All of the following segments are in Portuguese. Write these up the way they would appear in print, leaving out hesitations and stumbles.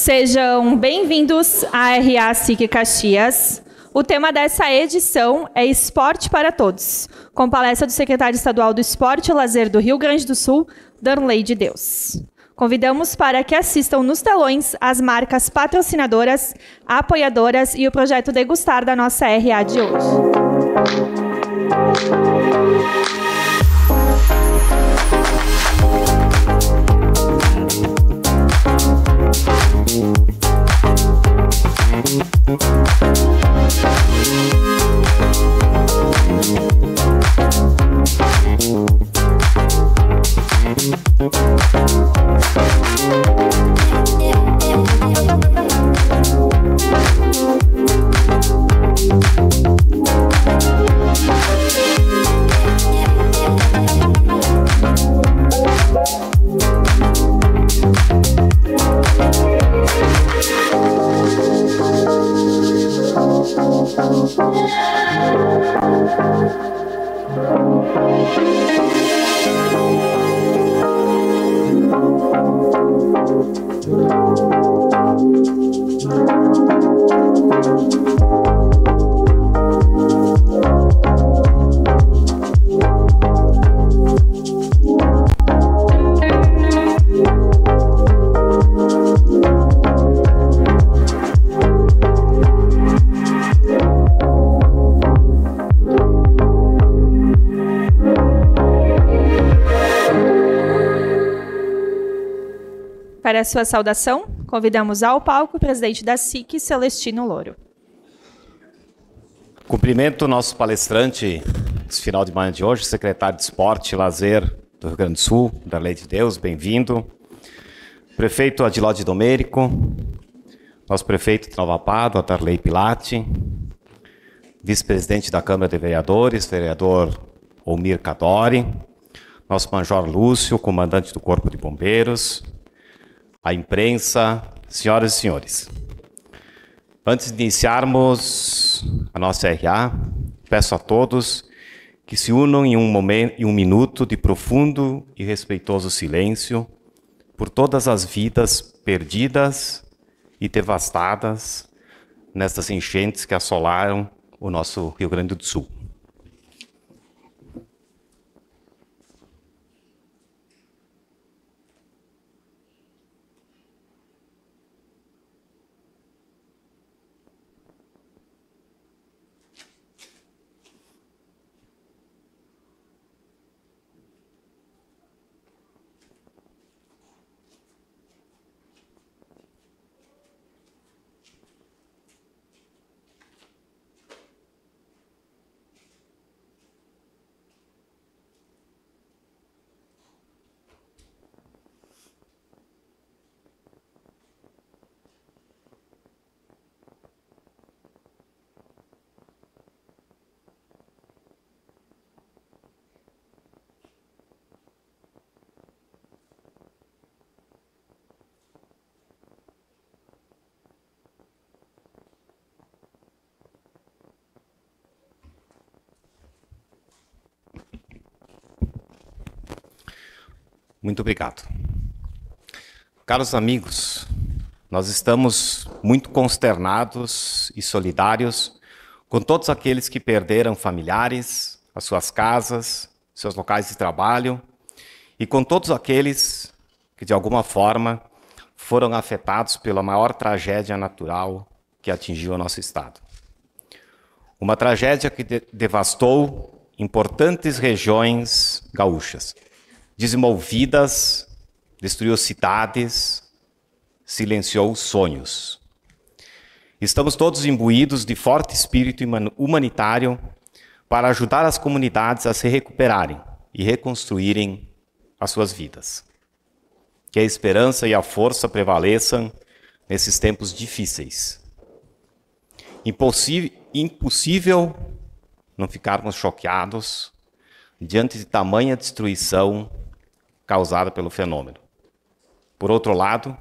Sejam bem-vindos à RA SIC Caxias. O tema dessa edição é Esporte para Todos, com palestra do secretário estadual do Esporte e Lazer do Rio Grande do Sul, Darley de Deus. Convidamos para que assistam nos telões as marcas patrocinadoras, apoiadoras e o projeto Degustar da nossa RA de hoje. Para a sua saudação, convidamos ao palco o presidente da SIC, Celestino Louro. Cumprimento o nosso palestrante desse final de manhã de hoje, secretário de Esporte e Lazer do Rio Grande do Sul, Darley de Deus, bem-vindo. Prefeito Adiló de Domênico, nosso prefeito de Nova Pádua, Darley Pilati, vice-presidente da Câmara de Vereadores, vereador Olmir Cadori, nosso major Lúcio, comandante do Corpo de Bombeiros, a imprensa, senhoras e senhores. Antes de iniciarmos a nossa RA, peço a todos que se unam em um minuto de profundo e respeitoso silêncio por todas as vidas perdidas e devastadas nestas enchentes que assolaram o nosso Rio Grande do Sul. Muito obrigado. Caros amigos, nós estamos muito consternados e solidários com todos aqueles que perderam familiares, as suas casas, seus locais de trabalho e com todos aqueles que, de alguma forma, foram afetados pela maior tragédia natural que atingiu o nosso estado. Uma tragédia que devastou importantes regiões gaúchas. Dizimou vidas, destruiu cidades, silenciou sonhos. Estamos todos imbuídos de forte espírito humanitário para ajudar as comunidades a se recuperarem e reconstruírem as suas vidas. Que a esperança e a força prevaleçam nesses tempos difíceis. Impossível não ficarmos choqueados diante de tamanha destruição causada pelo fenômeno. Por outro lado,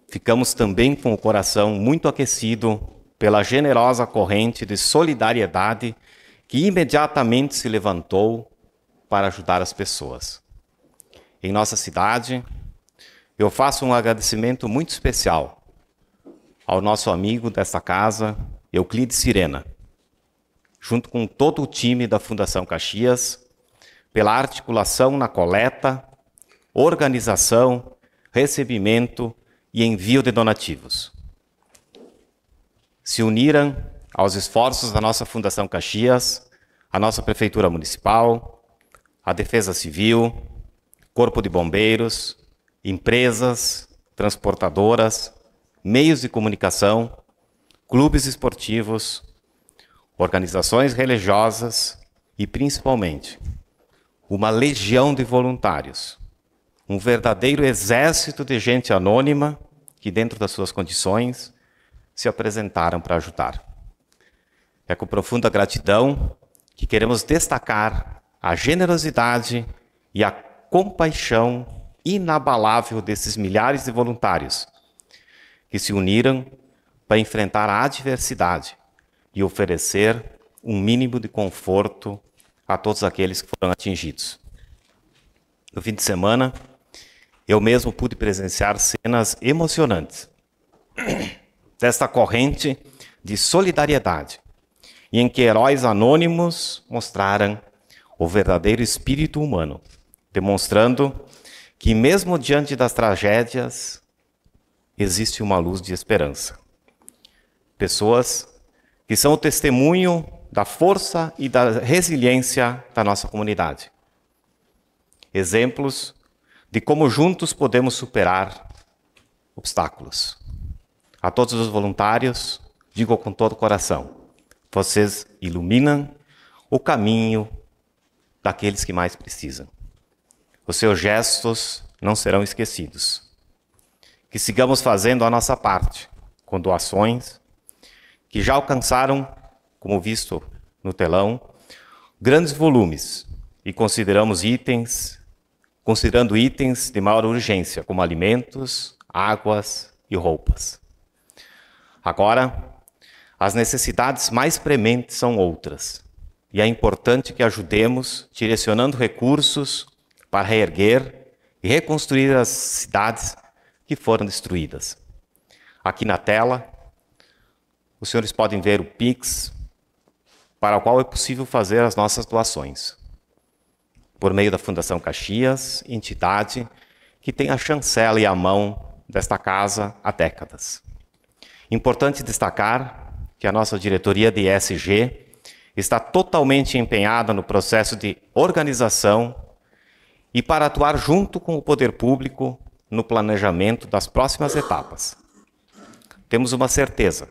ficamos também com o coração muito aquecido pela generosa corrente de solidariedade que imediatamente se levantou para ajudar as pessoas. Em nossa cidade, eu faço um agradecimento muito especial ao nosso amigo desta casa, Euclides Sirena, junto com todo o time da Fundação Caxias, pela articulação na coleta, organização, recebimento e envio de donativos. Se uniram aos esforços da nossa Fundação Caxias, a nossa Prefeitura Municipal, a Defesa Civil, Corpo de Bombeiros, empresas, transportadoras, meios de comunicação, clubes esportivos, organizações religiosas e, principalmente, uma legião de voluntários, um verdadeiro exército de gente anônima que, dentro das suas condições, se apresentaram para ajudar. É com profunda gratidão que queremos destacar a generosidade e a compaixão inabalável desses milhares de voluntários que se uniram para enfrentar a adversidade e oferecer um mínimo de conforto a todos aqueles que foram atingidos. No fim de semana, eu mesmo pude presenciar cenas emocionantes desta corrente de solidariedade, e em que heróis anônimos mostraram o verdadeiro espírito humano, demonstrando que mesmo diante das tragédias existe uma luz de esperança. Pessoas que são o testemunho da força e da resiliência da nossa comunidade. Exemplos de como juntos podemos superar obstáculos. A todos os voluntários, digo com todo o coração, vocês iluminam o caminho daqueles que mais precisam. Os seus gestos não serão esquecidos. Que sigamos fazendo a nossa parte, com doações, que já alcançaram, como visto no telão, grandes volumes, e considerando itens de maior urgência, como alimentos, águas e roupas. Agora, as necessidades mais prementes são outras, e é importante que ajudemos direcionando recursos para reerguer e reconstruir as cidades que foram destruídas. Aqui na tela, os senhores podem ver o Pix, para o qual é possível fazer as nossas doações, por meio da Fundação Caxias, entidade que tem a chancela e a mão desta casa há décadas. Importante destacar que a nossa diretoria de ESG está totalmente empenhada no processo de organização e para atuar junto com o poder público no planejamento das próximas etapas. Temos uma certeza: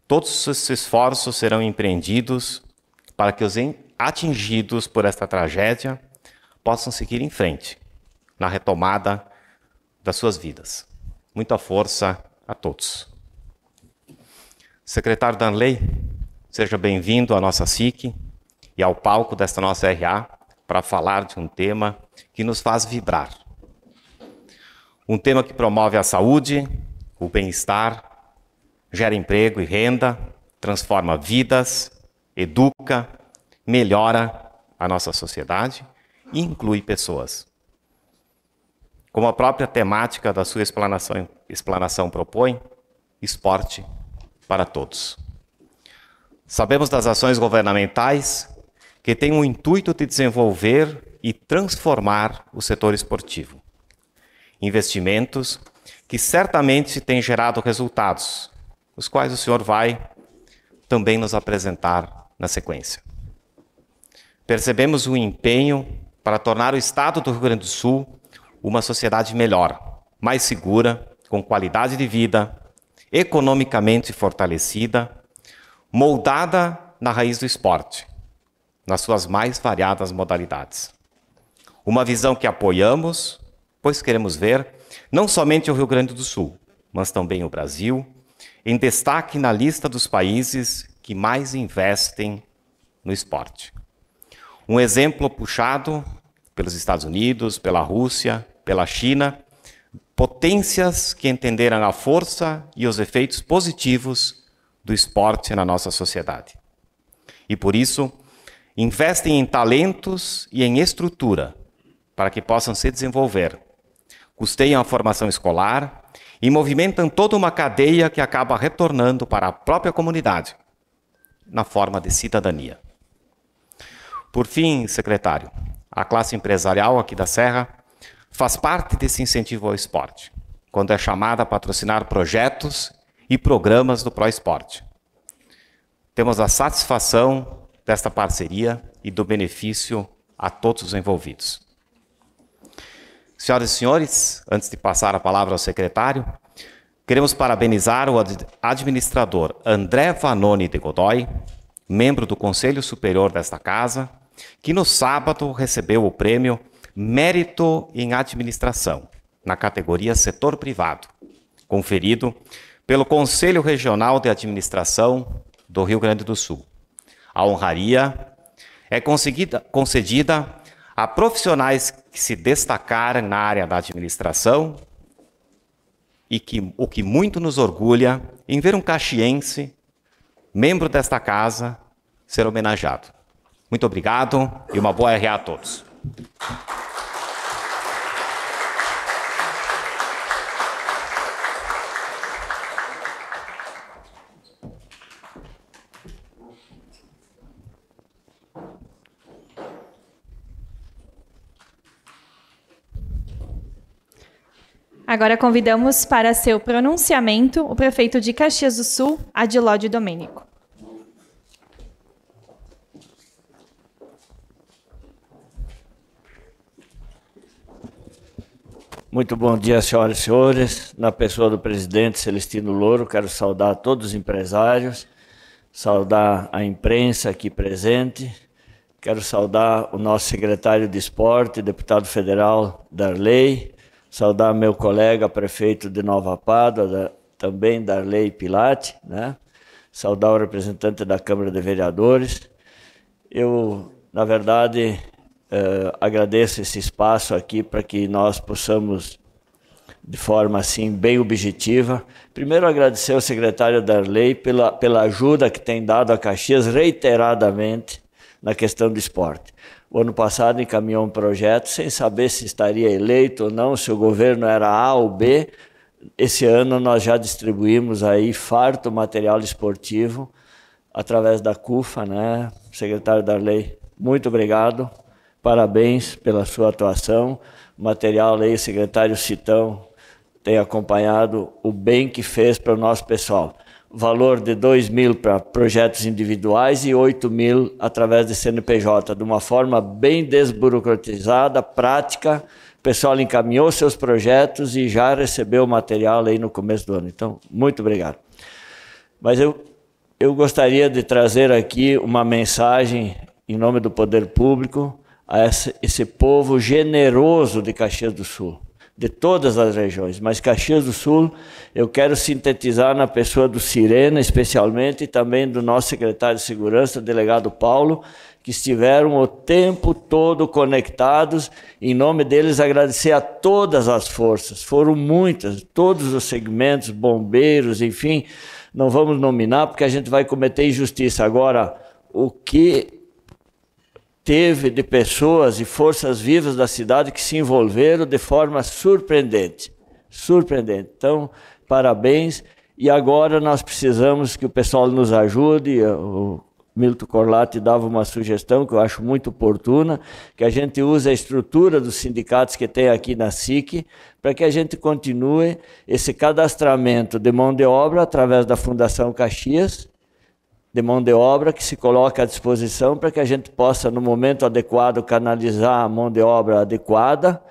todos os esforços serão empreendidos para que os atingidos por esta tragédia possam seguir em frente na retomada das suas vidas. Muita força a todos. Secretário Danley, seja bem-vindo à nossa SIC e ao palco desta nossa RA para falar de um tema que nos faz vibrar. Um tema que promove a saúde, o bem-estar, gera emprego e renda, transforma vidas, educa, melhora a nossa sociedade e inclui pessoas. Como a própria temática da sua explanação propõe, esporte para todos. Sabemos das ações governamentais que têm o intuito de desenvolver e transformar o setor esportivo. Investimentos que certamente têm gerado resultados, os quais o senhor vai também nos apresentar na sequência. Percebemos o empenho para tornar o Estado do Rio Grande do Sul uma sociedade melhor, mais segura, com qualidade de vida, economicamente fortalecida, moldada na raiz do esporte, nas suas mais variadas modalidades. Uma visão que apoiamos, pois queremos ver não somente o Rio Grande do Sul, mas também o Brasil, em destaque na lista dos países que mais investem no esporte. Um exemplo puxado pelos Estados Unidos, pela Rússia, pela China, potências que entenderam a força e os efeitos positivos do esporte na nossa sociedade. E por isso, investem em talentos e em estrutura para que possam se desenvolver, custeiam a formação escolar e movimentam toda uma cadeia que acaba retornando para a própria comunidade, na forma de cidadania. Por fim, secretário, a classe empresarial aqui da Serra faz parte desse incentivo ao esporte, quando é chamada a patrocinar projetos e programas do ProEsporte. Temos a satisfação desta parceria e do benefício a todos os envolvidos. Senhoras e senhores, antes de passar a palavra ao secretário, queremos parabenizar o administrador André Vanoni de Godoy, membro do Conselho Superior desta Casa, que no sábado recebeu o prêmio Mérito em Administração, na categoria Setor Privado, conferido pelo Conselho Regional de Administração do Rio Grande do Sul. A honraria é concedida a profissionais que se destacaram na área da administração e o que muito nos orgulha em ver um caxiense, membro desta casa, ser homenageado. Muito obrigado e uma boa RA a todos. Agora convidamos para seu pronunciamento o prefeito de Caxias do Sul, Adilódio Domênico. Muito bom dia, senhoras e senhores. Na pessoa do presidente Celestino Louro, quero saudar todos os empresários, saudar a imprensa aqui presente, quero saudar o nosso secretário de Esporte, deputado federal Darley, saudar meu colega prefeito de Nova Pádua, também Darley Pilate, né? Saudar o representante da Câmara de Vereadores. Eu, na verdade, agradeço esse espaço aqui para que nós possamos, de forma assim bem objetiva, primeiro agradecer ao secretário Darley pela ajuda que tem dado a Caxias reiteradamente na questão do esporte. O ano passado encaminhou um projeto sem saber se estaria eleito ou não, se o governo era A ou B. Esse ano nós já distribuímos aí farto material esportivo através da CUFA, né? Secretário Darley, muito obrigado, parabéns pela sua atuação. O material aí, o secretário Citão tem acompanhado o bem que fez para o nosso pessoal. Valor de 2.000 para projetos individuais e 8.000 através de CNPJ, de uma forma bem desburocratizada, prática. O pessoal encaminhou seus projetos e já recebeu o material aí no começo do ano. Então, muito obrigado. Mas eu gostaria de trazer aqui uma mensagem em nome do poder público a esse povo generoso de Caxias do Sul, de todas as regiões, mas Caxias do Sul eu quero sintetizar na pessoa do Sirena, especialmente, e também do nosso secretário de Segurança, o delegado Paulo, que estiveram o tempo todo conectados. Em nome deles, agradecer a todas as forças, foram muitas, todos os segmentos, bombeiros, enfim, não vamos nominar porque a gente vai cometer injustiça. Agora, o que teve de pessoas e forças vivas da cidade que se envolveram de forma surpreendente. Surpreendente. Então, parabéns. E agora nós precisamos que o pessoal nos ajude. O Milton Corlatti dava uma sugestão que eu acho muito oportuna, que a gente use a estrutura dos sindicatos que tem aqui na SIC, para que a gente continue esse cadastramento de mão de obra através da Fundação Caxias, de mão de obra que se coloca à disposição para que a gente possa, no momento adequado, canalizar a mão de obra adequada,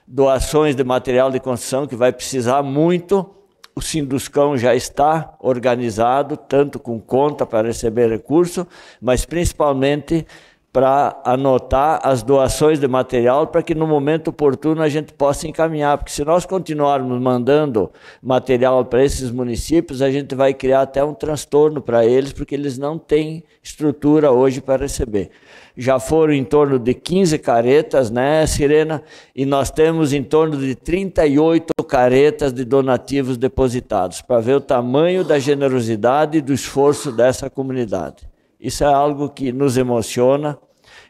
doações de material de construção que vai precisar muito. O Sinduscão já está organizado, tanto com conta para receber recurso, mas principalmente para anotar as doações de material para que no momento oportuno a gente possa encaminhar, porque se nós continuarmos mandando material para esses municípios, a gente vai criar até um transtorno para eles, porque eles não têm estrutura hoje para receber. Já foram em torno de 15 caretas, né, Sirena? E nós temos em torno de 38 caretas de donativos depositados, para ver o tamanho da generosidade e do esforço dessa comunidade. Isso é algo que nos emociona.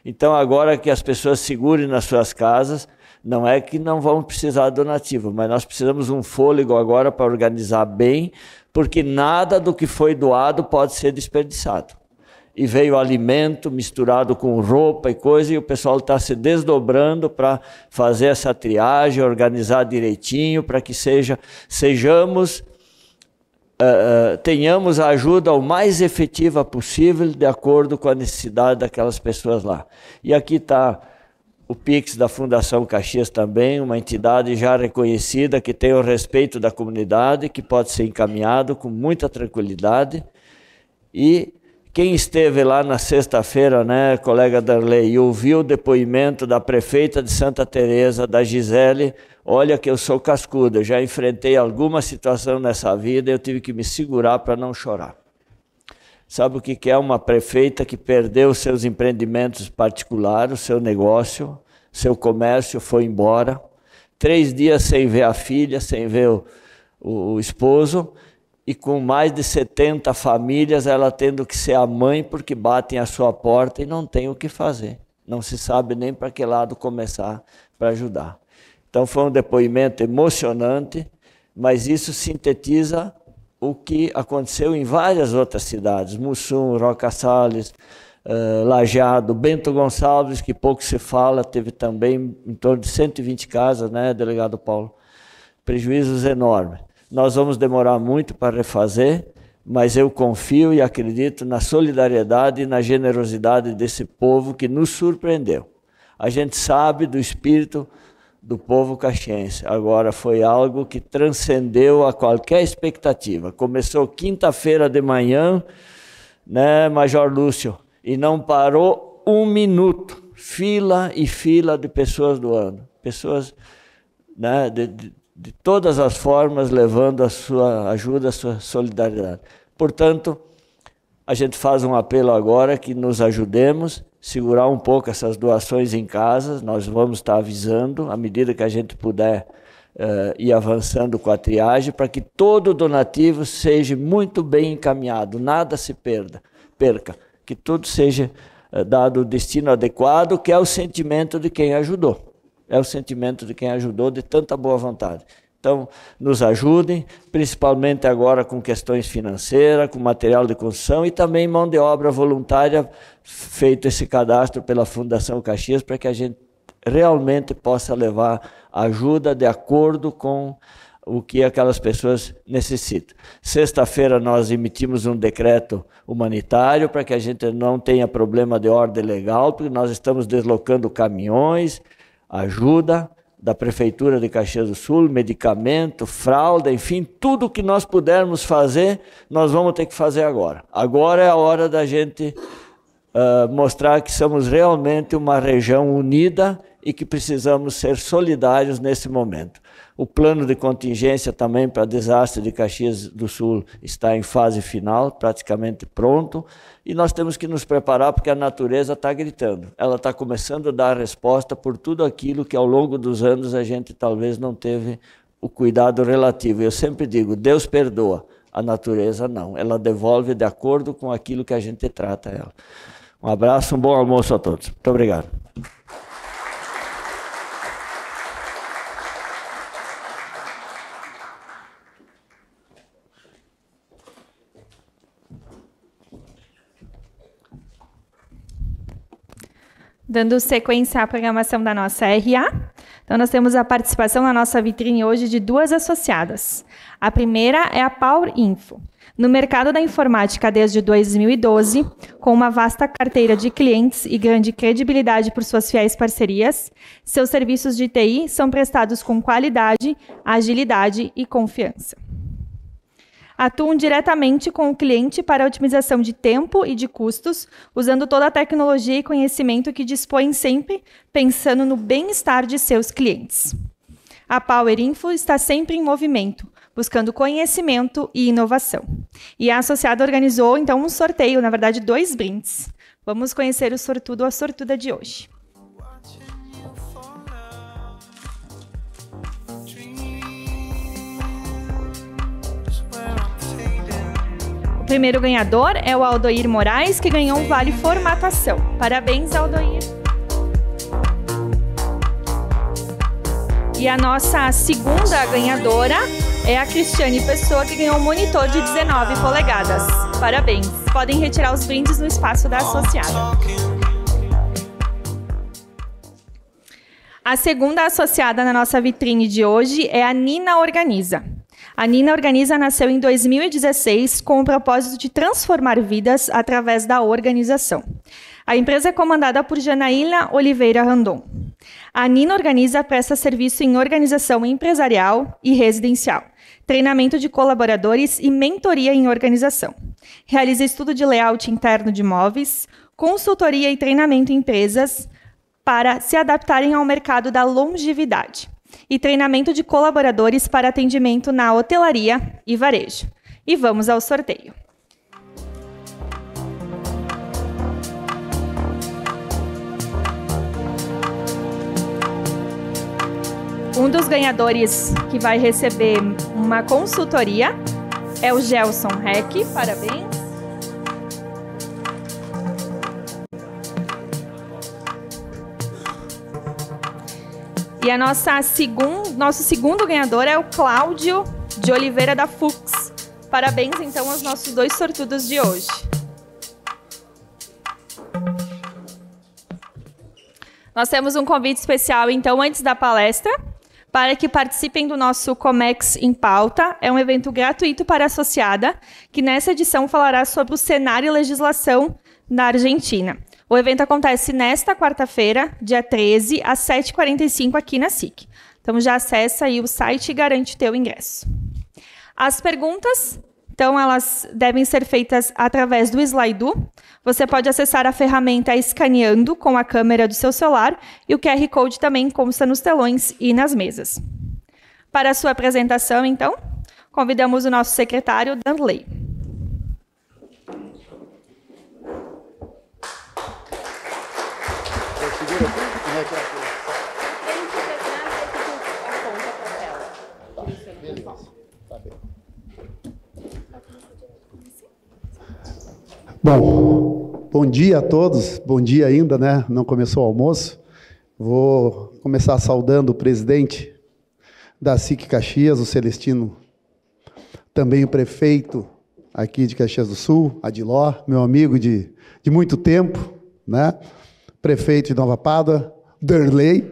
Então, agora que as pessoas segurem nas suas casas, Não é que não vamos precisar de donativo, mas nós precisamos um fôlego agora para organizar bem, porque nada do que foi doado pode ser desperdiçado. E veio alimento misturado com roupa e coisa, e o pessoal está se desdobrando para fazer essa triagem, organizar direitinho, para que tenhamos a ajuda o mais efetiva possível, de acordo com a necessidade daquelas pessoas lá. E aqui está o Pix da Fundação Caxias também, uma entidade já reconhecida, que tem o respeito da comunidade, que pode ser encaminhado com muita tranquilidade. E quem esteve lá na sexta-feira, né, colega Darley, e ouviu o depoimento da prefeita de Santa Teresa, da Gisele, olha que eu sou cascuda, já enfrentei alguma situação nessa vida e eu tive que me segurar para não chorar. Sabe o que é uma prefeita que perdeu seus empreendimentos particulares, o seu negócio, seu comércio, foi embora, 3 dias sem ver a filha, sem ver o esposo, e com mais de 70 famílias, ela tendo que ser a mãe porque batem à sua porta e não tem o que fazer. Não se sabe nem para que lado começar para ajudar. Então foi um depoimento emocionante, mas isso sintetiza o que aconteceu em várias outras cidades, Mussum, Roca Salles, Lajeado, Bento Gonçalves, que pouco se fala, teve também em torno de 120 casas, né, delegado Paulo? Prejuízos enormes. Nós vamos demorar muito para refazer, mas eu confio e acredito na solidariedade e na generosidade desse povo que nos surpreendeu. A gente sabe do espírito do povo caxiense. Agora foi algo que transcendeu a qualquer expectativa. Começou quinta-feira de manhã, né, Major Lúcio, e não parou 1 minuto. Fila e fila de pessoas doando. Pessoas, né, de todas as formas, levando a sua ajuda, a sua solidariedade. Portanto, a gente faz um apelo agora que nos ajudemos, segurar um pouco essas doações em casa. Nós vamos estar avisando, à medida que a gente puder ir avançando com a triagem, para que todo donativo seja muito bem encaminhado, nada se perca, que tudo seja dado o destino adequado, que é o sentimento de quem ajudou. É o sentimento de quem ajudou, de tanta boa vontade. Então, nos ajudem, principalmente agora com questões financeiras, com material de construção e também mão de obra voluntária, feito esse cadastro pela Fundação Caxias, para que a gente realmente possa levar ajuda de acordo com o que aquelas pessoas necessitam. Sexta-feira nós emitimos um decreto humanitário para que a gente não tenha problema de ordem legal, porque nós estamos deslocando caminhões, ajuda da Prefeitura de Caxias do Sul, medicamento, fralda, enfim, tudo o que nós pudermos fazer, nós vamos ter que fazer agora. Agora é a hora da gente mostrar que somos realmente uma região unida e que precisamos ser solidários nesse momento. O plano de contingência também para desastre de Caxias do Sul está em fase final, praticamente pronto, e nós temos que nos preparar porque a natureza está gritando. Ela está começando a dar resposta por tudo aquilo que ao longo dos anos a gente talvez não teve o cuidado relativo. Eu sempre digo, Deus perdoa, a natureza não. Ela devolve de acordo com aquilo que a gente trata ela. Um abraço, um bom almoço a todos. Muito obrigado. Dando sequência à programação da nossa RA, então nós temos a participação na nossa vitrine hoje de 2 associadas. A primeira é a Power Info. No mercado da informática desde 2012, com uma vasta carteira de clientes e grande credibilidade por suas fiéis parcerias, seus serviços de TI são prestados com qualidade, agilidade e confiança. Atuam diretamente com o cliente para a otimização de tempo e de custos, usando toda a tecnologia e conhecimento que dispõem sempre, pensando no bem-estar de seus clientes. A Power Info está sempre em movimento, buscando conhecimento e inovação. E a associada organizou, então, um sorteio, na verdade, 2 brindes. Vamos conhecer o sortudo ou a sortuda de hoje. O primeiro ganhador é o Aldoir Moraes, que ganhou um vale formatação. Parabéns, Aldoir! E a nossa segunda ganhadora é a Cristiane Pessoa, que ganhou um monitor de 19 polegadas. Parabéns! Podem retirar os brindes no espaço da associada. A segunda associada na nossa vitrine de hoje é a Nina Organiza. A Nina Organiza nasceu em 2016 com o propósito de transformar vidas através da organização. A empresa é comandada por Janaína Oliveira Randon. A Nina Organiza presta serviço em organização empresarial e residencial, treinamento de colaboradores e mentoria em organização. Realiza estudo de layout interno de imóveis, consultoria e treinamento em empresas para se adaptarem ao mercado da longevidade e treinamento de colaboradores para atendimento na hotelaria e varejo. E vamos ao sorteio. Um dos ganhadores que vai receber uma consultoria é o Gelson Heck. Parabéns. E nosso segundo ganhador é o Cláudio de Oliveira da Fux. Parabéns, então, aos nossos 2 sortudos de hoje. Nós temos um convite especial, então, antes da palestra, para que participem do nosso Comex em Pauta. É um evento gratuito para a associada, que nessa edição falará sobre o cenário e legislação na Argentina. O evento acontece nesta quarta-feira, dia 13, às 7h45, aqui na SIC. Então, já acessa aí o site e garante o teu ingresso. As perguntas, então, elas devem ser feitas através do Slido. Você pode acessar a ferramenta escaneando com a câmera do seu celular e o QR Code também consta nos telões e nas mesas. Para a sua apresentação, então, convidamos o nosso secretário, Danley. Bom dia a todos, bom dia ainda, né? Não começou o almoço. Vou começar saudando o presidente da SIC Caxias, o Celestino, também o prefeito aqui de Caxias do Sul, Adiló, meu amigo de muito tempo, né? Prefeito de Nova Pádua, Derley,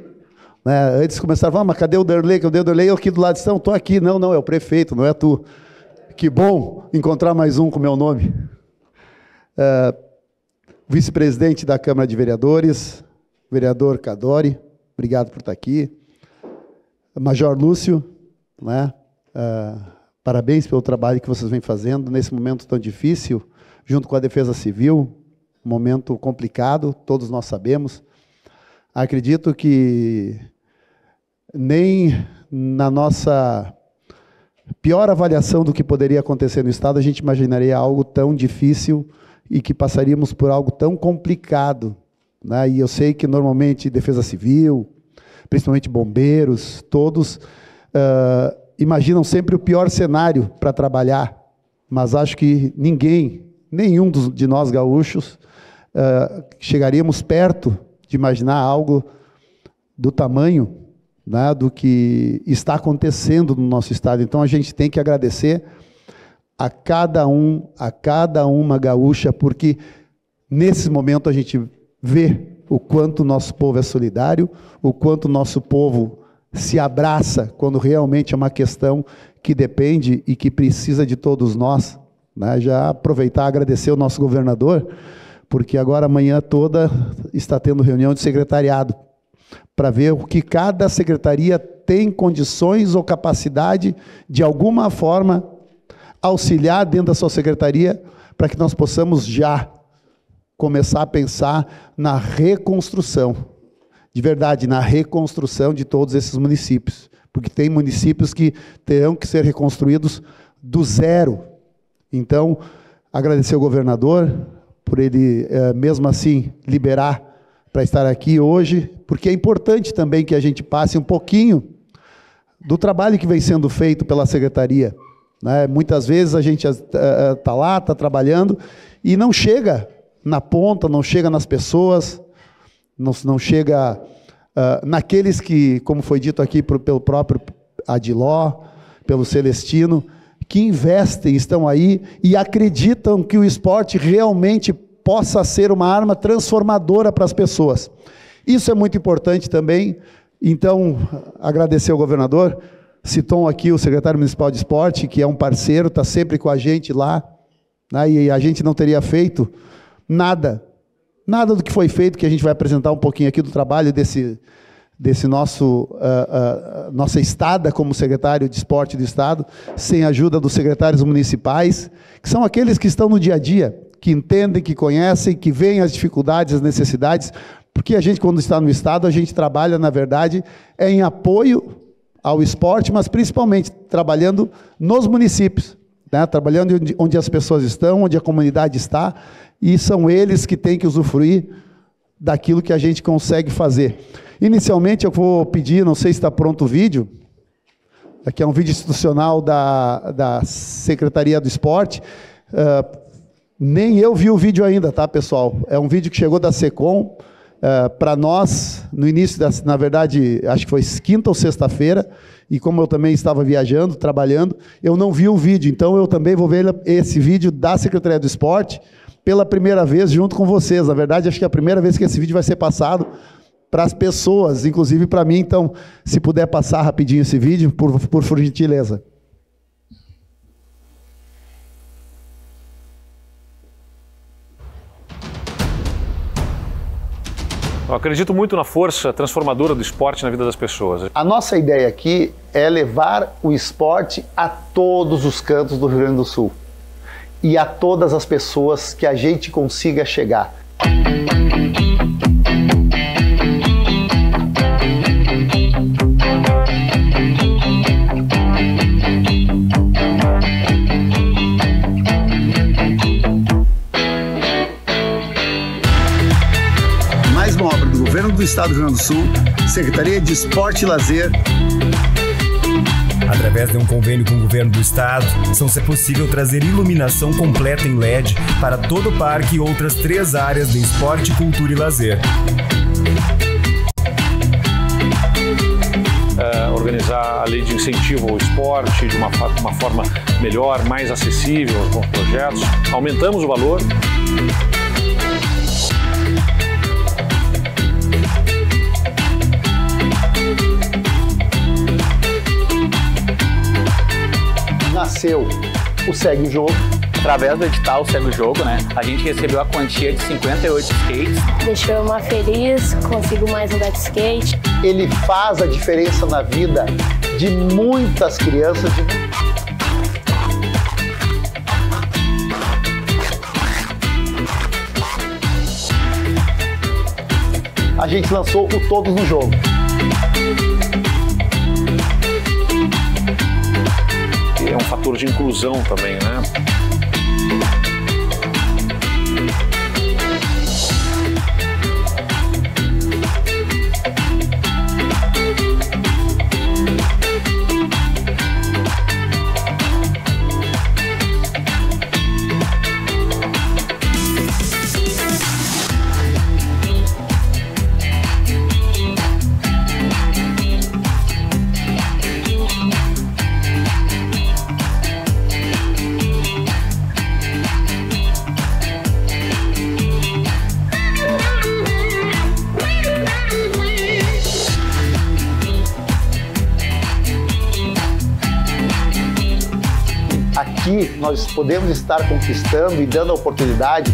né? Antes de começar, mas cadê o Derley? Cadê o Derley? Eu aqui do lado, estou aqui. Não, é o prefeito, não é tu. Que bom encontrar mais um com meu nome. Vice-presidente da Câmara de Vereadores, vereador Cadori, obrigado por estar aqui. Major Lúcio, né? Parabéns pelo trabalho que vocês vêm fazendo nesse momento tão difícil, junto com a Defesa Civil, um momento complicado, todos nós sabemos. Acredito que nem na nossa pior avaliação do que poderia acontecer no Estado, a gente imaginaria algo tão difícil e que passaríamos por algo tão complicado, né? E eu sei que normalmente Defesa Civil, principalmente bombeiros, todos imaginam sempre o pior cenário para trabalhar, mas acho que nenhum de nós gaúchos chegaríamos perto de imaginar algo do tamanho, né, do que está acontecendo no nosso estado. Então a gente tem que agradecer a cada uma gaúcha, porque nesse momento a gente vê o quanto o nosso povo é solidário, o quanto o nosso povo se abraça quando realmente é uma questão que depende e que precisa de todos nós, né? Já aproveitar e agradecer o nosso governador, porque agora amanhã toda está tendo reunião de secretariado, para ver o que cada secretaria tem condições ou capacidade de alguma forma auxiliar dentro da sua secretaria, para que nós possamos já começar a pensar na reconstrução, de verdade, na reconstrução de todos esses municípios, porque tem municípios que terão que ser reconstruídos do zero. Então, agradecer ao governador por ele, mesmo assim, liberar para estar aqui hoje, porque é importante também que a gente passe um pouquinho do trabalho que vem sendo feito pela secretaria, né? Muitas vezes a gente está lá, está trabalhando, e não chega na ponta, não chega nas pessoas, não chega naqueles que, como foi dito aqui pelo próprio Adiló, pelo Celestino, que investem, estão aí e acreditam que o esporte realmente possa ser uma arma transformadora para as pessoas. Isso é muito importante também. Então, agradecer ao governador, citou aqui o secretário municipal de esporte, que é um parceiro, está sempre com a gente lá, né, e a gente não teria feito nada do que foi feito, que a gente vai apresentar um pouquinho aqui do trabalho desse nossa estada como secretário de esporte do estado, sem a ajuda dos secretários municipais, que são aqueles que estão no dia a dia, que entendem, que conhecem, que veem as dificuldades, as necessidades, porque a gente, quando está no estado, a gente trabalha, na verdade, em apoio ao esporte, mas principalmente trabalhando nos municípios, né? Trabalhando onde as pessoas estão, onde a comunidade está, e são eles que têm que usufruir daquilo que a gente consegue fazer. Inicialmente, eu vou pedir, não sei se está pronto o vídeo, aqui é um vídeo institucional da Secretaria do Esporte, nem eu vi o vídeo ainda, tá, pessoal? É um vídeo que chegou da SECOM, para nós, no início, na verdade, acho que foi quinta ou sexta-feira, e como eu também estava viajando, trabalhando, eu não vi o vídeo, então eu também vou ver esse vídeo da Secretaria do Esporte pela primeira vez junto com vocês. Na verdade, acho que é a primeira vez que esse vídeo vai ser passado para as pessoas, inclusive para mim. Então, se puder passar rapidinho esse vídeo, por gentileza. Eu acredito muito na força transformadora do esporte na vida das pessoas. A nossa ideia aqui é levar o esporte a todos os cantos do Rio Grande do Sul e a todas as pessoas que a gente consiga chegar. Governo do Estado do Rio Grande do Sul, Secretaria de Esporte e Lazer. Através de um convênio com o Governo do Estado, é possível trazer iluminação completa em LED para todo o parque e outras 3 áreas de esporte, cultura e lazer. Organizar a lei de incentivo ao esporte de uma forma melhor, mais acessível com os projetos. Aumentamos o valor. Nasceu o Segue o Jogo. Através do edital Segue o Jogo, né, a gente recebeu a quantia de 58 skates. Deixou eu mais feliz, consigo mais andar de skate. Ele faz a diferença na vida de muitas crianças. A gente lançou o Todos no Jogo. É um fator de inclusão também, né? Aqui nós podemos estar conquistando e dando a oportunidade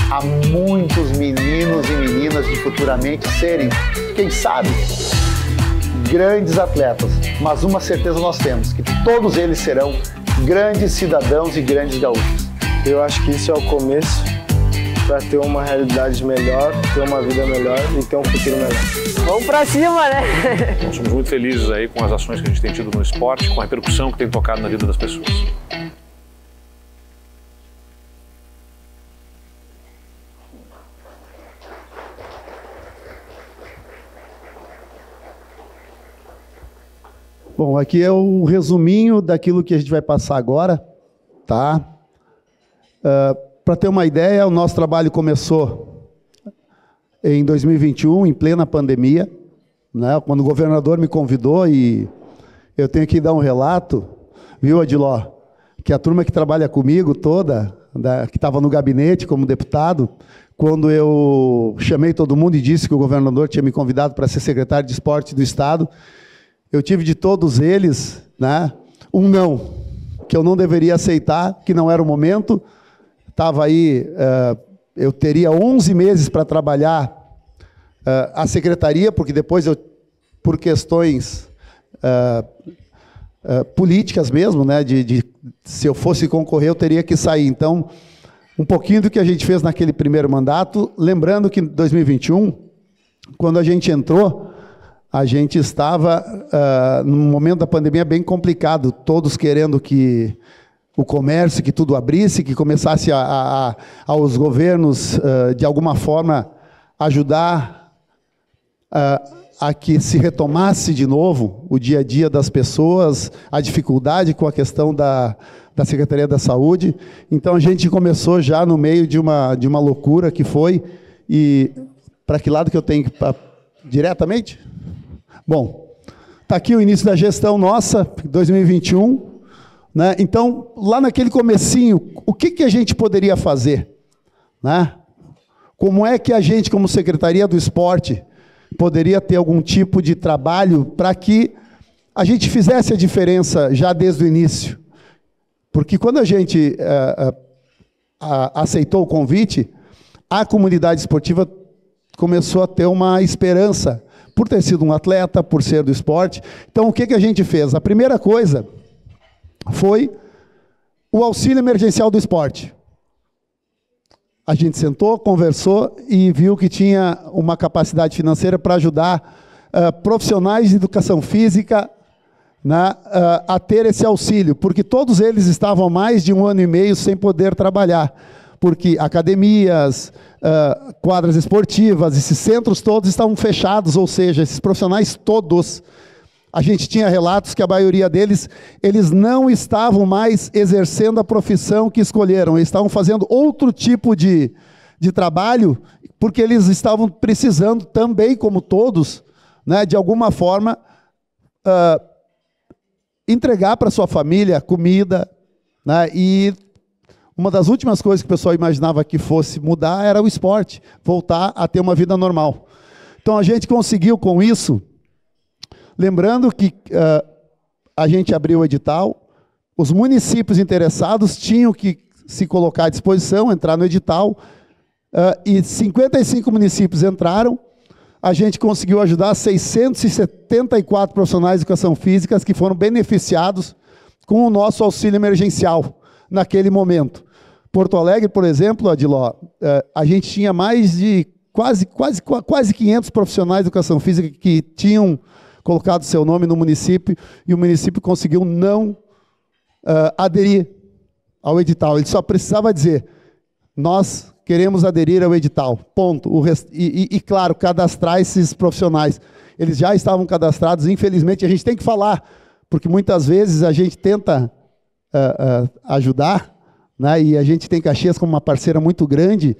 a muitos meninos e meninas de futuramente serem, quem sabe, grandes atletas. Mas uma certeza nós temos, que todos eles serão grandes cidadãos e grandes gaúchos. Eu acho que isso é o começo para ter uma realidade melhor, ter uma vida melhor e ter um futuro melhor. Vamos pra cima, né? Nós somos muito felizes aí com as ações que a gente tem tido no esporte, com a repercussão que tem tocado na vida das pessoas. Bom, aqui é um resuminho daquilo que a gente vai passar agora, tá? Para ter uma ideia, o nosso trabalho começou em 2021, em plena pandemia, né? Quando o governador me convidou, e eu tenho que dar um relato, viu, Adiló, que a turma que trabalha comigo toda, que estava no gabinete como deputado, quando eu chamei todo mundo e disse que o governador tinha me convidado para ser secretário de esporte do Estado, eu tive de todos eles, né, um não, que eu não deveria aceitar, que não era o momento. Estava aí, eu teria 11 meses para trabalhar a secretaria, porque depois eu, por questões políticas mesmo, né, se eu fosse concorrer eu teria que sair. Então, um pouquinho do que a gente fez naquele primeiro mandato, lembrando que em 2021, quando a gente entrou, a gente estava num momento da pandemia bem complicado, todos querendo que o comércio, que tudo abrisse, que começasse aos governos, de alguma forma, ajudar a que se retomasse de novo o dia a dia das pessoas, a dificuldade com a questão da Secretaria da Saúde. Então, a gente começou já no meio de uma loucura que foi, e para que lado que eu tenho que ir? Diretamente? Bom, está aqui o início da gestão nossa, 2021, né? Então, lá naquele comecinho, o que a gente poderia fazer, né? Como é que a gente, como Secretaria do Esporte, poderia ter algum tipo de trabalho para que a gente fizesse a diferença já desde o início? Porque quando a gente aceitou o convite, a comunidade esportiva começou a ter uma esperança, por ter sido um atleta, por ser do esporte. Então, o que a gente fez? A primeira coisa foi o auxílio emergencial do esporte. A gente sentou, conversou e viu que tinha uma capacidade financeira para ajudar profissionais de educação física, né, a ter esse auxílio, porque todos eles estavam há mais de 1 ano e meio sem poder trabalhar, porque academias, quadras esportivas, esses centros todos estavam fechados, ou seja, esses profissionais todos, a gente tinha relatos que a maioria deles, eles não estavam mais exercendo a profissão que escolheram, eles estavam fazendo outro tipo de trabalho, porque eles estavam precisando também, como todos, né, de alguma forma, entregar para sua família comida, né, e uma das últimas coisas que o pessoal imaginava que fosse mudar era o esporte, voltar a ter uma vida normal. Então, a gente conseguiu com isso, lembrando que a gente abriu o edital, os municípios interessados tinham que se colocar à disposição, entrar no edital, e 55 municípios entraram. A gente conseguiu ajudar 674 profissionais de educação física que foram beneficiados com o nosso auxílio emergencial naquele momento. Porto Alegre, por exemplo, Adiló, a gente tinha mais de quase 500 profissionais de educação física que tinham colocado seu nome no município, e o município conseguiu não aderir ao edital. Ele só precisava dizer, nós queremos aderir ao edital, ponto. E claro, cadastrar esses profissionais. Eles já estavam cadastrados, infelizmente, a gente tem que falar, porque muitas vezes a gente tenta ajudar, né, e a gente tem Caxias como uma parceira muito grande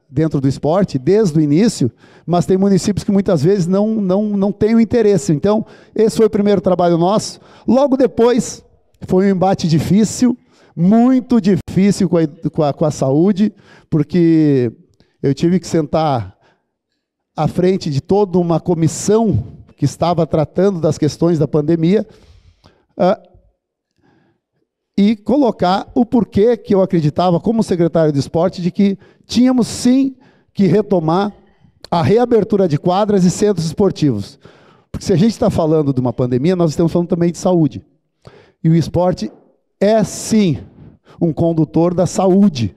dentro do esporte, desde o início, mas tem municípios que muitas vezes não têm o interesse. Então, esse foi o primeiro trabalho nosso. Logo depois, foi um embate difícil, muito difícil com a saúde, porque eu tive que sentar à frente de toda uma comissão que estava tratando das questões da pandemia, e colocar o porquê que eu acreditava, como secretário de esporte, de que tínhamos sim que retomar a reabertura de quadras e centros esportivos. Porque se a gente está falando de uma pandemia, nós estamos falando também de saúde. E o esporte é sim um condutor da saúde.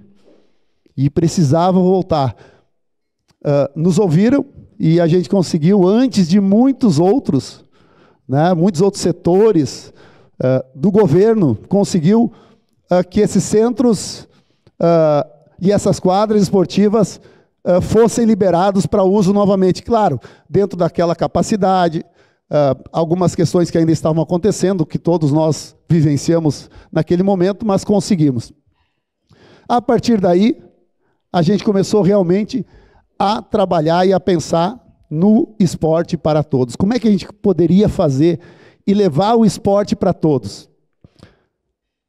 E precisava voltar. Nos ouviram e a gente conseguiu, antes de muitos outros, né, muitos outros setores do governo, conseguiu que esses centros e essas quadras esportivas fossem liberados para uso novamente. Claro, dentro daquela capacidade, algumas questões que ainda estavam acontecendo, que todos nós vivenciamos naquele momento, mas conseguimos. A partir daí, a gente começou realmente a trabalhar e a pensar no esporte para todos. Como é que a gente poderia fazer e levar o esporte para todos?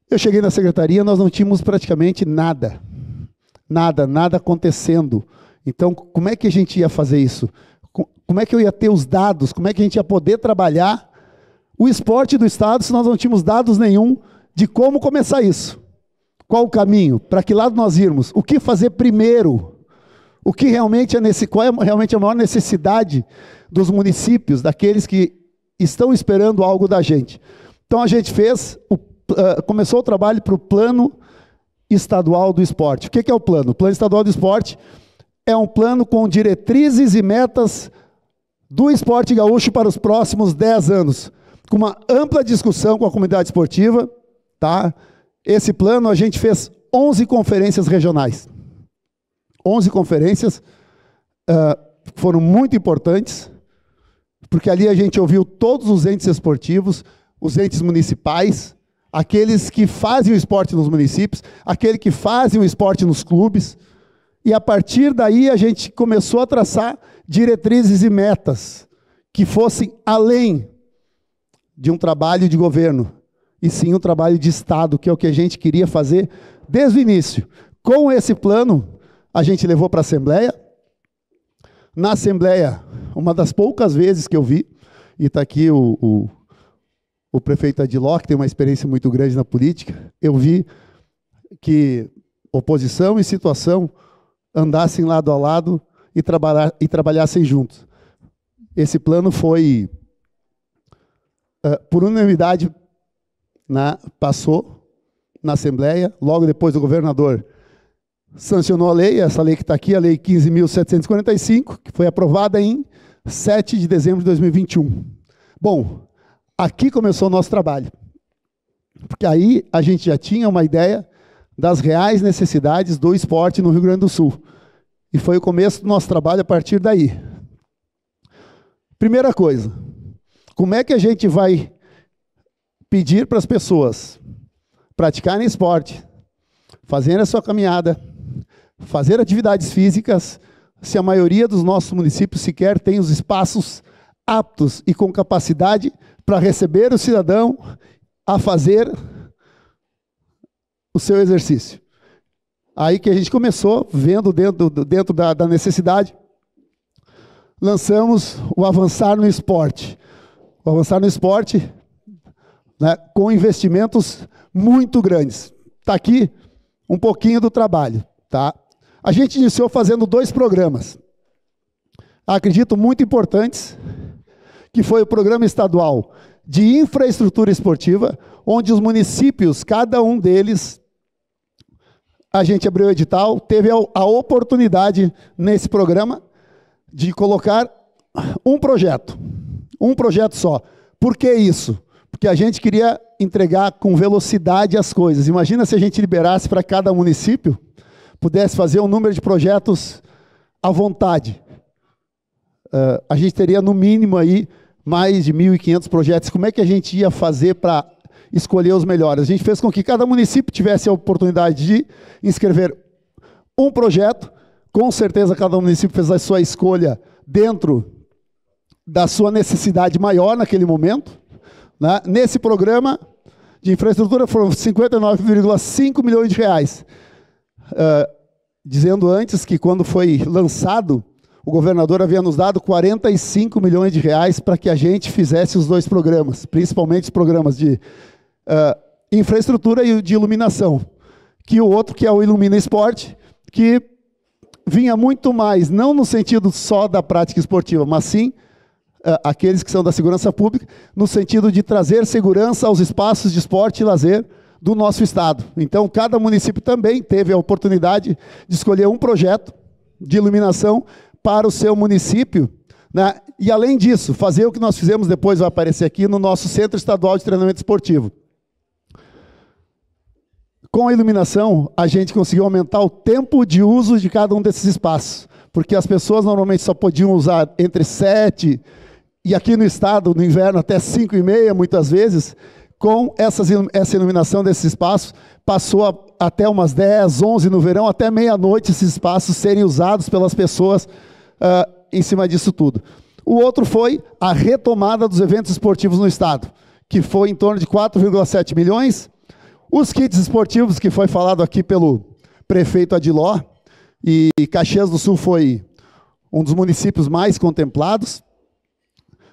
Eu cheguei na secretaria, nós não tínhamos praticamente nada. Nada acontecendo. Então, como é que a gente ia fazer isso? Como é que eu ia ter os dados? Como é que a gente ia poder trabalhar o esporte do Estado se nós não tínhamos dados nenhum de como começar isso? Qual o caminho? Para que lado nós irmos? O que fazer primeiro? O que realmente qual é realmente a maior necessidade dos municípios, daqueles que estão esperando algo da gente? Então a gente começou o trabalho para o Plano Estadual do Esporte. O que é o plano? O Plano Estadual do Esporte é um plano com diretrizes e metas do esporte gaúcho para os próximos 10 anos, com uma ampla discussão com a comunidade esportiva, tá? Esse plano a gente fez 11 conferências regionais. 11 conferências, foram muito importantes, porque ali a gente ouviu todos os entes esportivos, os entes municipais, aqueles que fazem o esporte nos municípios, aqueles que fazem o esporte nos clubes, e a partir daí a gente começou a traçar diretrizes e metas que fossem além de um trabalho de governo, e sim um trabalho de Estado, que é o que a gente queria fazer desde o início. Com esse plano, a gente levou para a Assembleia. Na Assembleia, uma das poucas vezes que eu vi, e está aqui o prefeito Adiló, que tem uma experiência muito grande na política, eu vi que oposição e situação andassem lado a lado e trabalhassem juntos. Esse plano foi, por unanimidade, passou na Assembleia, logo depois o governador sancionou a lei, essa lei que está aqui, a Lei 15.745, que foi aprovada em 7 de dezembro de 2021. Bom, aqui começou o nosso trabalho, porque aí a gente já tinha uma ideia das reais necessidades do esporte no Rio Grande do Sul. E foi o começo do nosso trabalho a partir daí. Primeira coisa, como é que a gente vai pedir para as pessoas praticarem esporte, fazerem a sua caminhada, fazer atividades físicas, se a maioria dos nossos municípios sequer tem os espaços aptos e com capacidade para receber o cidadão a fazer o seu exercício? Aí que a gente começou, vendo dentro da necessidade, lançamos o Avançar no Esporte. O Avançar no Esporte, com investimentos muito grandes. Está aqui um pouquinho do trabalho. Tá? A gente iniciou fazendo 2 programas, acredito muito importantes, que foi o Programa Estadual de Infraestrutura Esportiva, onde os municípios, cada um deles, a gente abriu o edital, teve a oportunidade nesse programa de colocar um projeto só. Por que isso? Porque a gente queria entregar com velocidade as coisas. Imagina se a gente liberasse para cada município, pudesse fazer um número de projetos à vontade. A gente teria no mínimo aí mais de 1.500 projetos. Como é que a gente ia fazer para escolher os melhores? A gente fez com que cada município tivesse a oportunidade de inscrever um projeto. Com certeza cada município fez a sua escolha dentro da sua necessidade maior naquele momento. Né? Nesse programa de infraestrutura foram 59,5 milhões de reais. Dizendo antes que quando foi lançado, o governador havia nos dado 45 milhões de reais para que a gente fizesse os 2 programas, principalmente os programas de infraestrutura e de iluminação, que o outro, que é o Ilumina Esporte, que vinha muito mais, não no sentido só da prática esportiva, mas sim aqueles que são da segurança pública, no sentido de trazer segurança aos espaços de esporte e lazer do nosso estado. Então, cada município também teve a oportunidade de escolher um projeto de iluminação para o seu município, né? E, além disso, fazer o que nós fizemos, depois vai aparecer aqui, no nosso Centro Estadual de Treinamento Esportivo. Com a iluminação, a gente conseguiu aumentar o tempo de uso de cada um desses espaços, porque as pessoas normalmente só podiam usar entre 7 e aqui no estado, no inverno, até 5h30, muitas vezes. Com essa iluminação desses espaços, passou até umas 10, 11 no verão, até meia-noite esses espaços serem usados pelas pessoas em cima disso tudo. O outro foi a retomada dos eventos esportivos no estado, que foi em torno de 4,7 milhões. Os kits esportivos, que foi falado aqui pelo prefeito Adiló, e Caxias do Sul foi um dos municípios mais contemplados,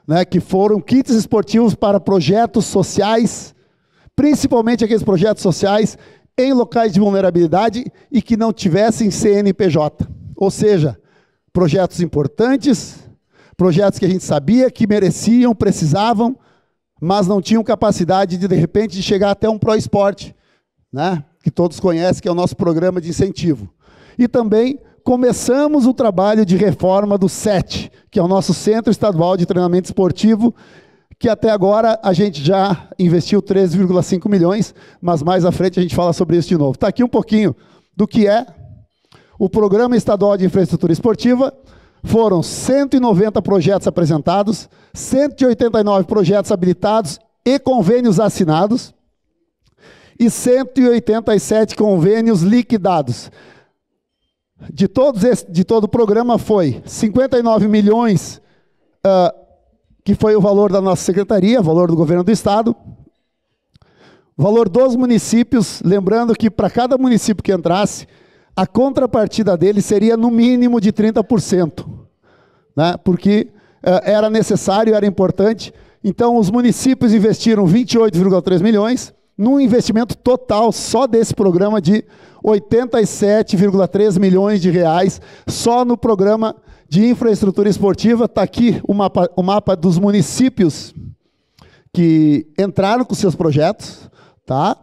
né, que foram kits esportivos para projetos sociais, principalmente aqueles projetos sociais em locais de vulnerabilidade e que não tivessem CNPJ. Ou seja, projetos importantes, projetos que a gente sabia que mereciam, precisavam, mas não tinham capacidade de repente, de chegar até um ProEsporte, né, que todos conhecem, que é o nosso programa de incentivo. E também começamos o trabalho de reforma do CET, que é o nosso Centro Estadual de Treinamento Esportivo, que até agora a gente já investiu 13,5 milhões, mas mais à frente a gente fala sobre isso de novo. Está aqui um pouquinho do que é o Programa Estadual de Infraestrutura Esportiva. Foram 190 projetos apresentados, 189 projetos habilitados e convênios assinados, e 187 convênios liquidados. De todo o programa foi 59 milhões, que foi o valor da nossa secretaria, o valor do governo do estado. Valor dos municípios, lembrando que para cada município que entrasse, a contrapartida dele seria no mínimo de 30%, né? Porque era necessário, era importante. Então os municípios investiram 28,3 milhões, num investimento total só desse programa de 87,3 milhões de reais, só no programa de infraestrutura esportiva. Está aqui o mapa dos municípios que entraram com seus projetos, tá?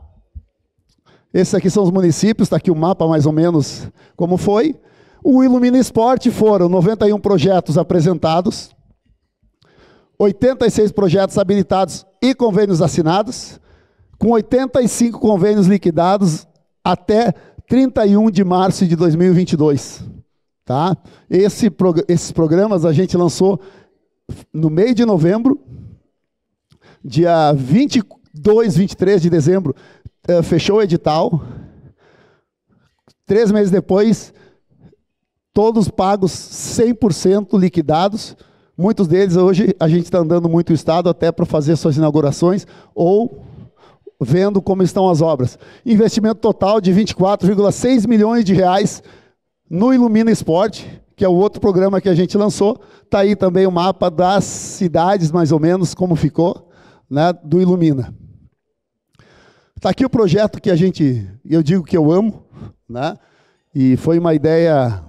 Esses aqui são os municípios, está aqui o mapa mais ou menos como foi. O Ilumina Esporte foram 91 projetos apresentados, 86 projetos habilitados e convênios assinados, com 85 convênios liquidados até 31 de março de 2022. Tá? Esses programas a gente lançou no meio de novembro, dia 22, 23 de dezembro, fechou o edital. 3 meses depois, todos pagos 100% liquidados. Muitos deles hoje a gente está andando muito o estado até para fazer suas inaugurações ou vendo como estão as obras. Investimento total de 24,6 milhões de reais no Ilumina Esporte, que é o outro programa que a gente lançou. Está aí também o mapa das cidades, mais ou menos, como ficou, né, do Ilumina. Está aqui o projeto que eu digo que eu amo, né, e foi uma ideia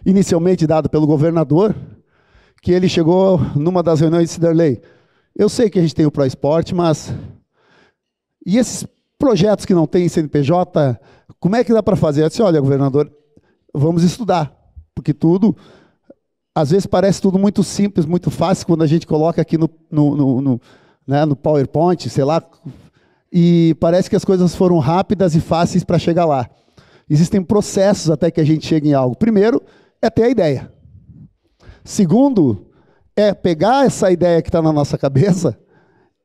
inicialmente dada pelo governador, que ele chegou numa das reuniões de Ciderley. Eu sei que a gente tem o ProEsporte, mas... E esses projetos que não têm CNPJ, como é que dá para fazer? Eu disse, olha, governador, vamos estudar, porque tudo, às vezes parece tudo muito simples, muito fácil, quando a gente coloca aqui no PowerPoint, sei lá, e parece que as coisas foram rápidas e fáceis para chegar lá. Existem processos até que a gente chegue em algo. Primeiro, é ter a ideia. Segundo, é pegar essa ideia que está na nossa cabeça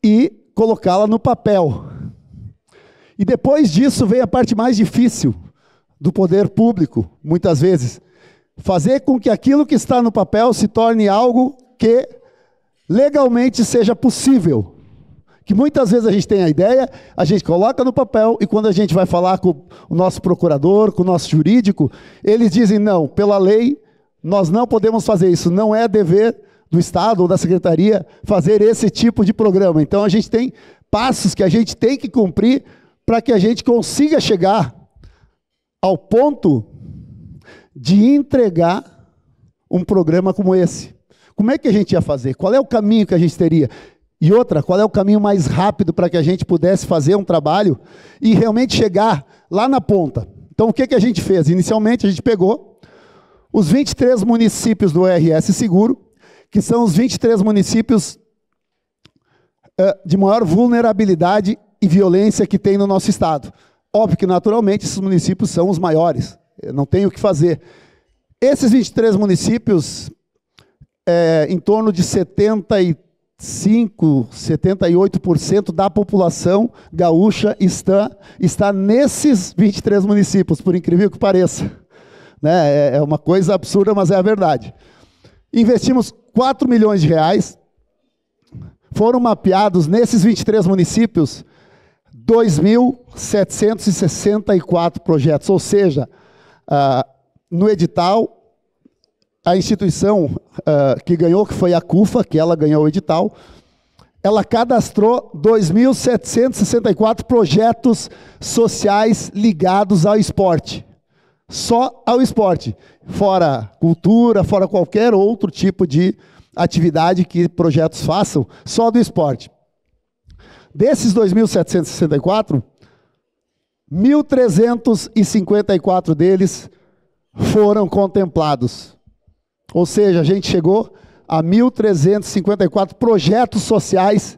e colocá-la no papel. E depois disso vem a parte mais difícil do poder público, muitas vezes. Fazer com que aquilo que está no papel se torne algo que legalmente seja possível. Que muitas vezes a gente tem a ideia, a gente coloca no papel e quando a gente vai falar com o nosso procurador, com o nosso jurídico, eles dizem, não, pela lei, nós não podemos fazer isso, não é dever do Estado ou da Secretaria fazer esse tipo de programa. Então a gente tem passos que a gente tem que cumprir para que a gente consiga chegar ao ponto de entregar um programa como esse. Como é que a gente ia fazer? Qual é o caminho que a gente teria? E outra, qual é o caminho mais rápido para que a gente pudesse fazer um trabalho e realmente chegar lá na ponta? Então o que a gente fez? Inicialmente a gente pegou os 23 municípios do RS Seguro, que são os 23 municípios de maior vulnerabilidade e violência que tem no nosso estado. Óbvio que, naturalmente, esses municípios são os maiores, não tem o que fazer. Esses 23 municípios, em torno de 78% da população gaúcha está nesses 23 municípios, por incrível que pareça. Né? É uma coisa absurda, mas é a verdade. Investimos 4 milhões de reais. Foram mapeados, nesses 23 municípios, 2.764 projetos. Ou seja, no edital, a instituição que ganhou, que foi a CUFA, que ela ganhou o edital, ela cadastrou 2.764 projetos sociais ligados ao esporte. Só ao esporte. Fora cultura, fora qualquer outro tipo de atividade que projetos façam, só do esporte. Desses 2.764, 1.354 deles foram contemplados. Ou seja, a gente chegou a 1.354 projetos sociais,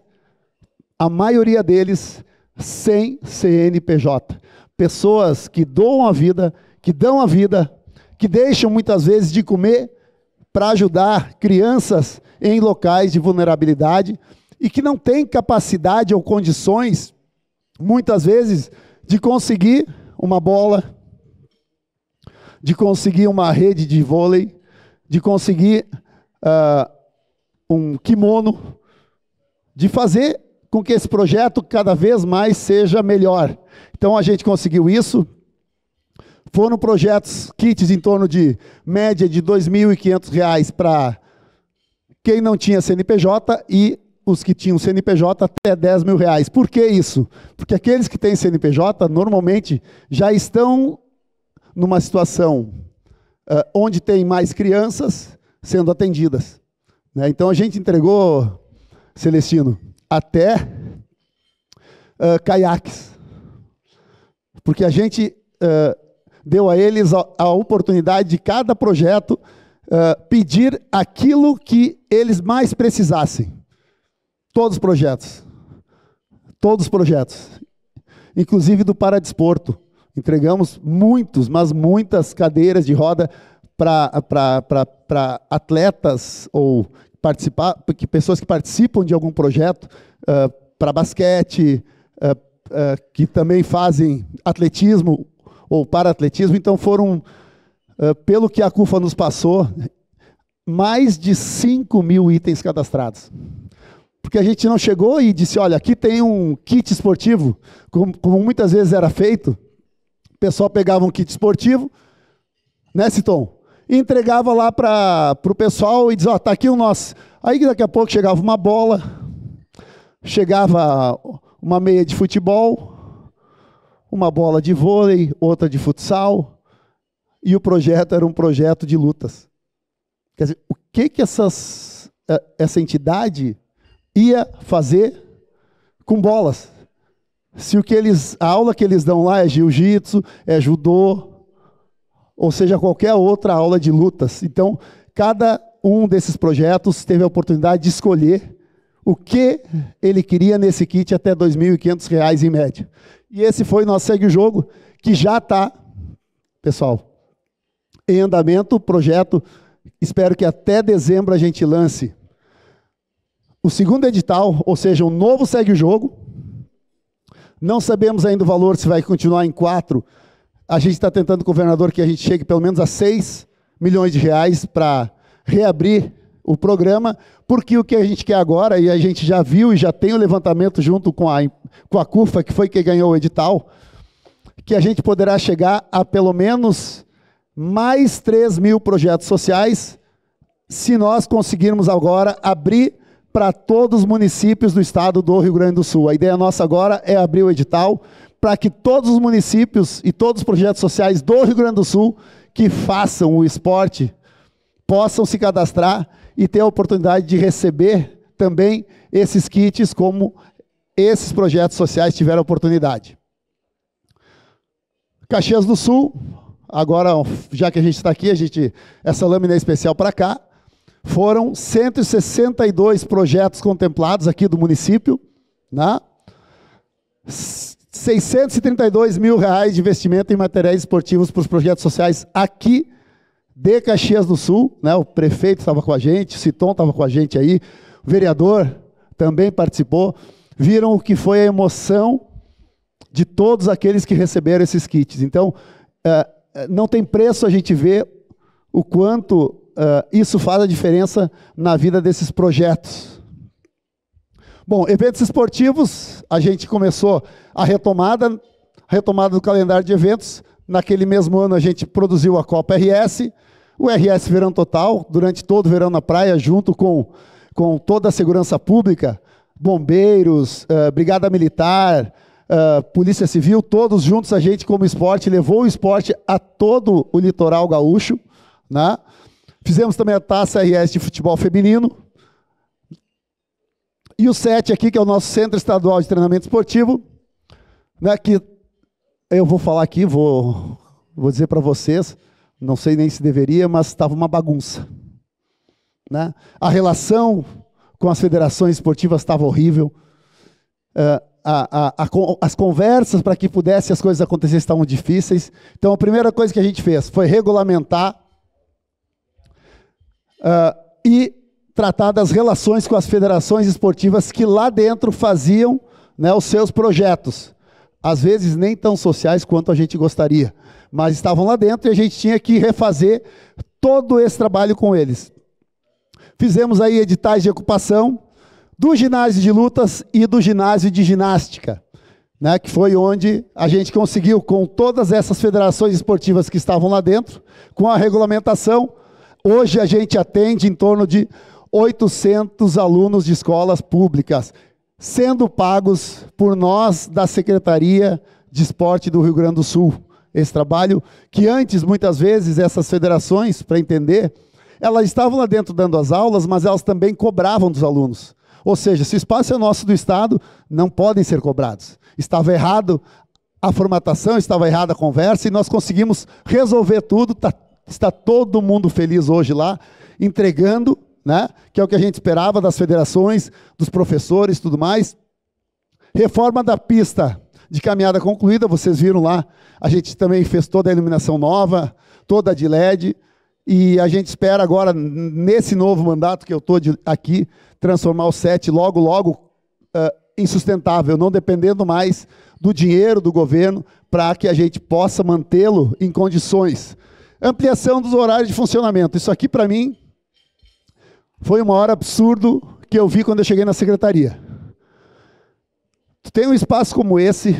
a maioria deles sem CNPJ. Pessoas que doam a vida, que dão a vida, que deixam muitas vezes de comer para ajudar crianças em locais de vulnerabilidade e que não têm capacidade ou condições, muitas vezes, de conseguir uma bola, de conseguir uma rede de vôlei, de conseguir um kimono, de fazer com que esse projeto cada vez mais seja melhor. Então a gente conseguiu isso. Foram projetos, kits em torno de média de R$ 2.500 para quem não tinha CNPJ e os que tinham CNPJ até R$ 10.000. Por que isso? Porque aqueles que têm CNPJ normalmente já estão numa situação onde tem mais crianças sendo atendidas. Né? Então a gente entregou, Celestino, até caiaques. Porque a gente deu a eles a oportunidade de cada projeto pedir aquilo que eles mais precisassem. Todos os projetos. Todos os projetos. Inclusive do paradesporto. Entregamos muitos, mas muitas cadeiras de roda para atletas ou pessoas que participam de algum projeto, para basquete, que também fazem atletismo ou para-atletismo. Então foram, pelo que a CUFA nos passou, mais de 5.000 itens cadastrados. Porque a gente não chegou e disse, olha, aqui tem um kit esportivo, como muitas vezes era feito. O pessoal pegava um kit esportivo, né, Citon? E entregava lá para o pessoal e dizia, ó, tá aqui o nosso. Aí daqui a pouco chegava uma bola, chegava uma meia de futebol, uma bola de vôlei, outra de futsal, e o projeto era um projeto de lutas. Quer dizer, o que essa entidade ia fazer com bolas? Se a aula que eles dão lá é jiu-jitsu, é judô, ou seja, qualquer outra aula de lutas. Então, cada um desses projetos teve a oportunidade de escolher o que ele queria nesse kit até R$ 2.500 em média. E esse foi o nosso Segue o Jogo, que já está, pessoal, em andamento, o projeto. Espero que até dezembro a gente lance o segundo edital, ou seja, um novo Segue o Jogo. Não sabemos ainda o valor, se vai continuar em 4. A gente está tentando com o governador que a gente chegue pelo menos a 6 milhões de reais para reabrir o programa, porque o que a gente quer agora, e a gente já viu e já tem o levantamento junto com a CUFA, que foi quem ganhou o edital, que a gente poderá chegar a pelo menos mais 3.000 projetos sociais, se nós conseguirmos agora abrir para todos os municípios do estado do Rio Grande do Sul. A ideia nossa agora é abrir o edital para que todos os municípios e todos os projetos sociais do Rio Grande do Sul que façam o esporte possam se cadastrar e ter a oportunidade de receber também esses kits, como esses projetos sociais tiveram a oportunidade. Caxias do Sul, agora, já que a gente está aqui, essa lâmina é especial para cá, foram 162 projetos contemplados aqui do município, né? 632 mil reais de investimento em materiais esportivos para os projetos sociais aqui de Caxias do Sul, né? O prefeito estava com a gente, o Citon estava com a gente aí, o vereador também participou, viram o que foi a emoção de todos aqueles que receberam esses kits. Então, não tem preço a gente ver o quanto isso faz a diferença na vida desses projetos. Bom, eventos esportivos, a gente começou a retomada do calendário de eventos. Naquele mesmo ano a gente produziu a Copa RS, o RS Verão Total, durante todo o verão na praia, junto com toda a segurança pública, bombeiros, Brigada Militar, Polícia Civil, todos juntos, a gente como esporte, levou o esporte a todo o litoral gaúcho, né? Fizemos também a Taça RS de futebol feminino. E o CET aqui, que é o nosso Centro Estadual de Treinamento Esportivo, né, que eu vou falar aqui, vou dizer para vocês, não sei nem se deveria, mas estava uma bagunça, né? A relação com as federações esportivas estava horrível, as conversas para que pudessem as coisas acontecer estavam difíceis. Então a primeira coisa que a gente fez foi regulamentar e tratar das relações com as federações esportivas que lá dentro faziam, né, os seus projetos. Às vezes nem tão sociais quanto a gente gostaria, mas estavam lá dentro e a gente tinha que refazer todo esse trabalho com eles. Fizemos aí editais de ocupação do ginásio de lutas e do ginásio de ginástica, né, que foi onde a gente conseguiu, com todas essas federações esportivas que estavam lá dentro, com a regulamentação, hoje a gente atende em torno de 800 alunos de escolas públicas, sendo pagos por nós da Secretaria de Esporte do Rio Grande do Sul. Esse trabalho que antes, muitas vezes, essas federações, para entender, elas estavam lá dentro dando as aulas, mas elas também cobravam dos alunos. Ou seja, se o espaço é nosso do Estado, não podem ser cobrados. Estava errado a formatação, estava errada a conversa, e nós conseguimos resolver tudo. Está todo mundo feliz hoje lá, entregando, né, que é o que a gente esperava das federações, dos professores e tudo mais. Reforma da pista de caminhada concluída, vocês viram lá, a gente também fez toda a iluminação nova, toda de LED, e a gente espera agora, nesse novo mandato que eu estou aqui, transformar o CET logo em sustentável, não dependendo mais do dinheiro do governo, para que a gente possa mantê-lo em condições. Ampliação dos horários de funcionamento, isso aqui para mim foi o maior absurdo que eu vi quando eu cheguei na secretaria. Tu tem um espaço como esse,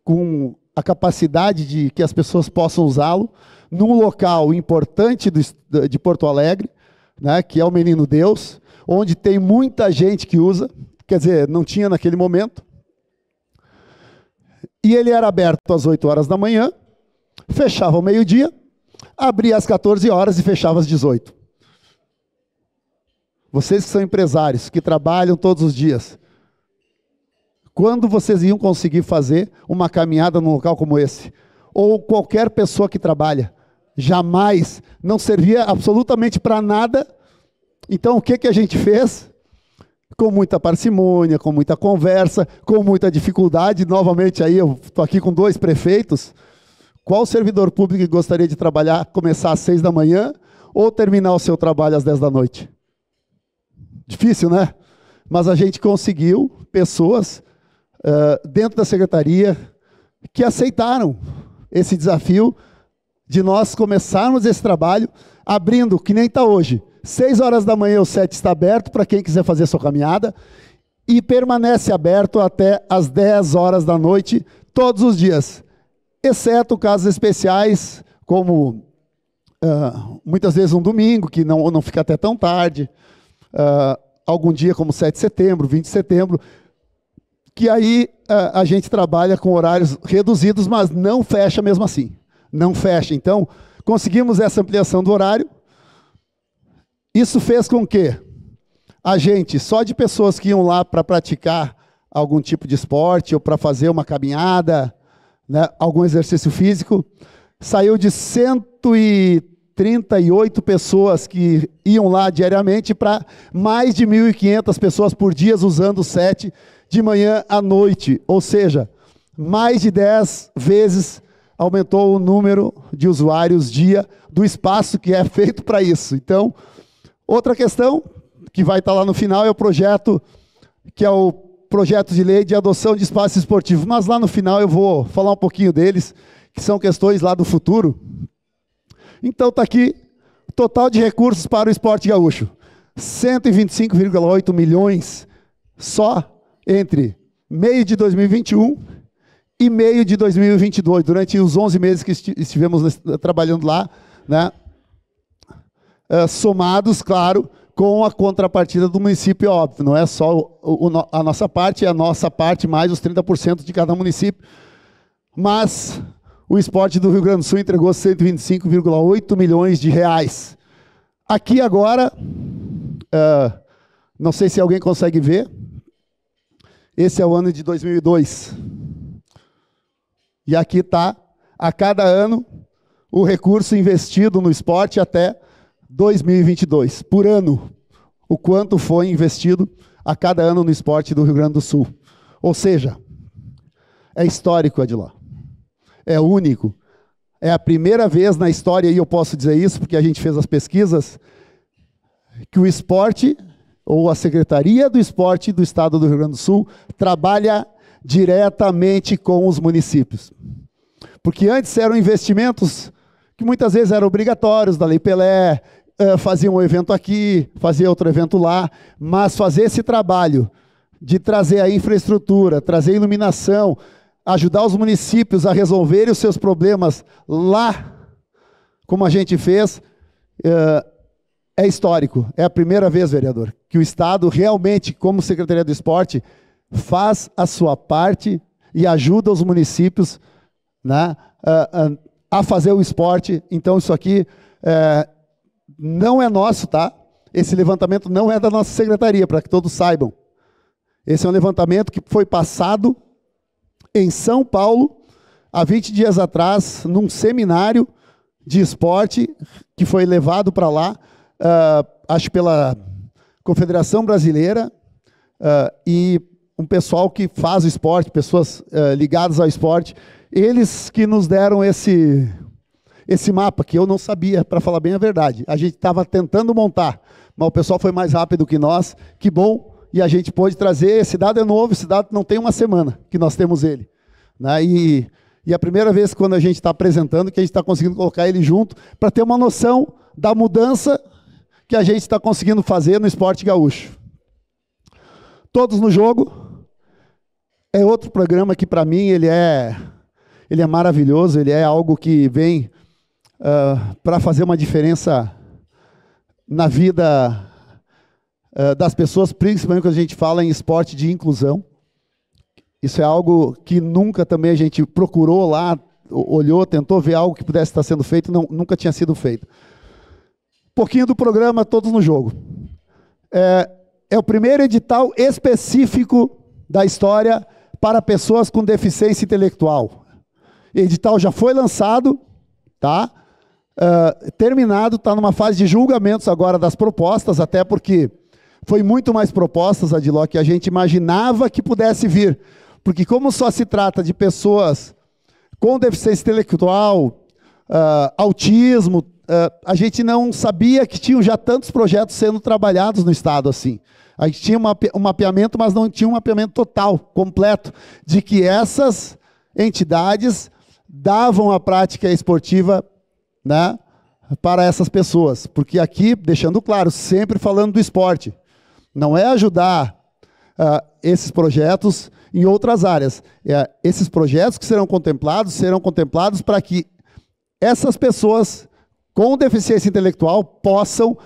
com a capacidade de que as pessoas possam usá-lo, num local importante de Porto Alegre, né, que é o Menino Deus, onde tem muita gente que usa, quer dizer, não tinha naquele momento. E ele era aberto às 8 horas da manhã, fechava ao meio-dia, abria às 14 horas e fechava às 18. Vocês que são empresários, que trabalham todos os dias, quando vocês iam conseguir fazer uma caminhada num local como esse? Ou qualquer pessoa que trabalha, jamais, não servia absolutamente para nada. Então o que a gente fez? Com muita parcimônia, com muita conversa, com muita dificuldade, novamente aí eu estou aqui com 2 prefeitos. Qual servidor público que gostaria de trabalhar, começar às 6 da manhã ou terminar o seu trabalho às 10 da noite? Difícil, né? Mas a gente conseguiu pessoas dentro da secretaria que aceitaram esse desafio de nós começarmos esse trabalho abrindo, que nem está hoje, 6 horas da manhã o CET está aberto para quem quiser fazer sua caminhada e permanece aberto até as 10 horas da noite todos os dias, exceto casos especiais como muitas vezes um domingo, que não fica até tão tarde, algum dia como 7 de setembro, 20 de setembro, que aí a gente trabalha com horários reduzidos, mas não fecha mesmo assim. Não fecha. Então, conseguimos essa ampliação do horário. Isso fez com que a gente, só de pessoas que iam lá para praticar algum tipo de esporte ou para fazer uma caminhada, né, algum exercício físico, saiu de 138 pessoas que iam lá diariamente para mais de 1.500 pessoas por dia usando o CET de manhã à noite, ou seja, mais de 10 vezes aumentou o número de usuários dia do espaço que é feito para isso. Então, outra questão que vai estar lá no final é o projeto, que é o projeto de lei de adoção de espaços esportivos, mas lá no final eu vou falar um pouquinho deles, que são questões lá do futuro. Então está aqui Total de recursos para o esporte gaúcho, 125,8 milhões só entre meio de 2021 e meio de 2022, durante os 11 meses que estivemos trabalhando lá, né? Somados, claro, com a contrapartida do município, óbvio, não é só a nossa parte, é a nossa parte mais os 30% de cada município, mas o esporte do Rio Grande do Sul entregou 125,8 milhões de reais. Aqui agora, não sei se alguém consegue ver, esse é o ano de 2002. E aqui está, a cada ano, o recurso investido no esporte até 2022, por ano, o quanto foi investido a cada ano no esporte do Rio Grande do Sul. Ou seja, é histórico, Adiló. É único. É a primeira vez na história, e eu posso dizer isso porque a gente fez as pesquisas, que o esporte, ou a Secretaria do Esporte do Estado do Rio Grande do Sul, trabalha diretamente com os municípios. Porque antes eram investimentos que muitas vezes eram obrigatórios, da Lei Pelé, fazia um evento aqui, fazia outro evento lá, mas fazer esse trabalho de trazer a infraestrutura, trazer a iluminação, ajudar os municípios a resolverem os seus problemas lá, como a gente fez, é histórico. É a primeira vez, vereador, que o Estado realmente, como Secretaria do Esporte, faz a sua parte e ajuda os municípios, né, a fazer o esporte. Então isso aqui não é nosso, tá? Esse levantamento não é da nossa secretaria, para que todos saibam. Esse é um levantamento que foi passado em São Paulo, há 20 dias atrás, num seminário de esporte, que foi levado para lá, acho pela Confederação Brasileira, e um pessoal que faz o esporte, pessoas ligadas ao esporte, eles que nos deram esse mapa, que eu não sabia, para falar bem a verdade. A gente estava tentando montar, mas o pessoal foi mais rápido que nós, que bom, e a gente pôde trazer. Esse dado é novo, esse dado não tem uma semana que nós temos ele, né? E a primeira vez quando a gente está apresentando, que a gente está conseguindo colocar ele junto, para ter uma noção da mudança que a gente está conseguindo fazer no esporte gaúcho. Todos no Jogo é outro programa que, para mim, ele é maravilhoso, ele é algo que vem para fazer uma diferença na vida das pessoas, principalmente quando a gente fala em esporte de inclusão. Isso é algo que nunca também a gente procurou lá, olhou, tentou ver algo que pudesse estar sendo feito, nunca tinha sido feito. Pouquinho do programa Todos no Jogo. É o primeiro edital específico da história para pessoas com deficiência intelectual. O edital já foi lançado, tá? Terminado, está numa fase de julgamentos agora das propostas, até porque foi muito mais propostas, Adiló, que a gente imaginava que pudesse vir. Porque como só se trata de pessoas com deficiência intelectual, autismo, a gente não sabia que tinham já tantos projetos sendo trabalhados no Estado assim. A gente tinha um mapeamento, mas não tinha um mapeamento total, completo, de que essas entidades davam a prática esportiva, né, para essas pessoas. Porque aqui, deixando claro, sempre falando do esporte, não é ajudar esses projetos em outras áreas. Esses projetos que serão contemplados para que essas pessoas com deficiência intelectual possam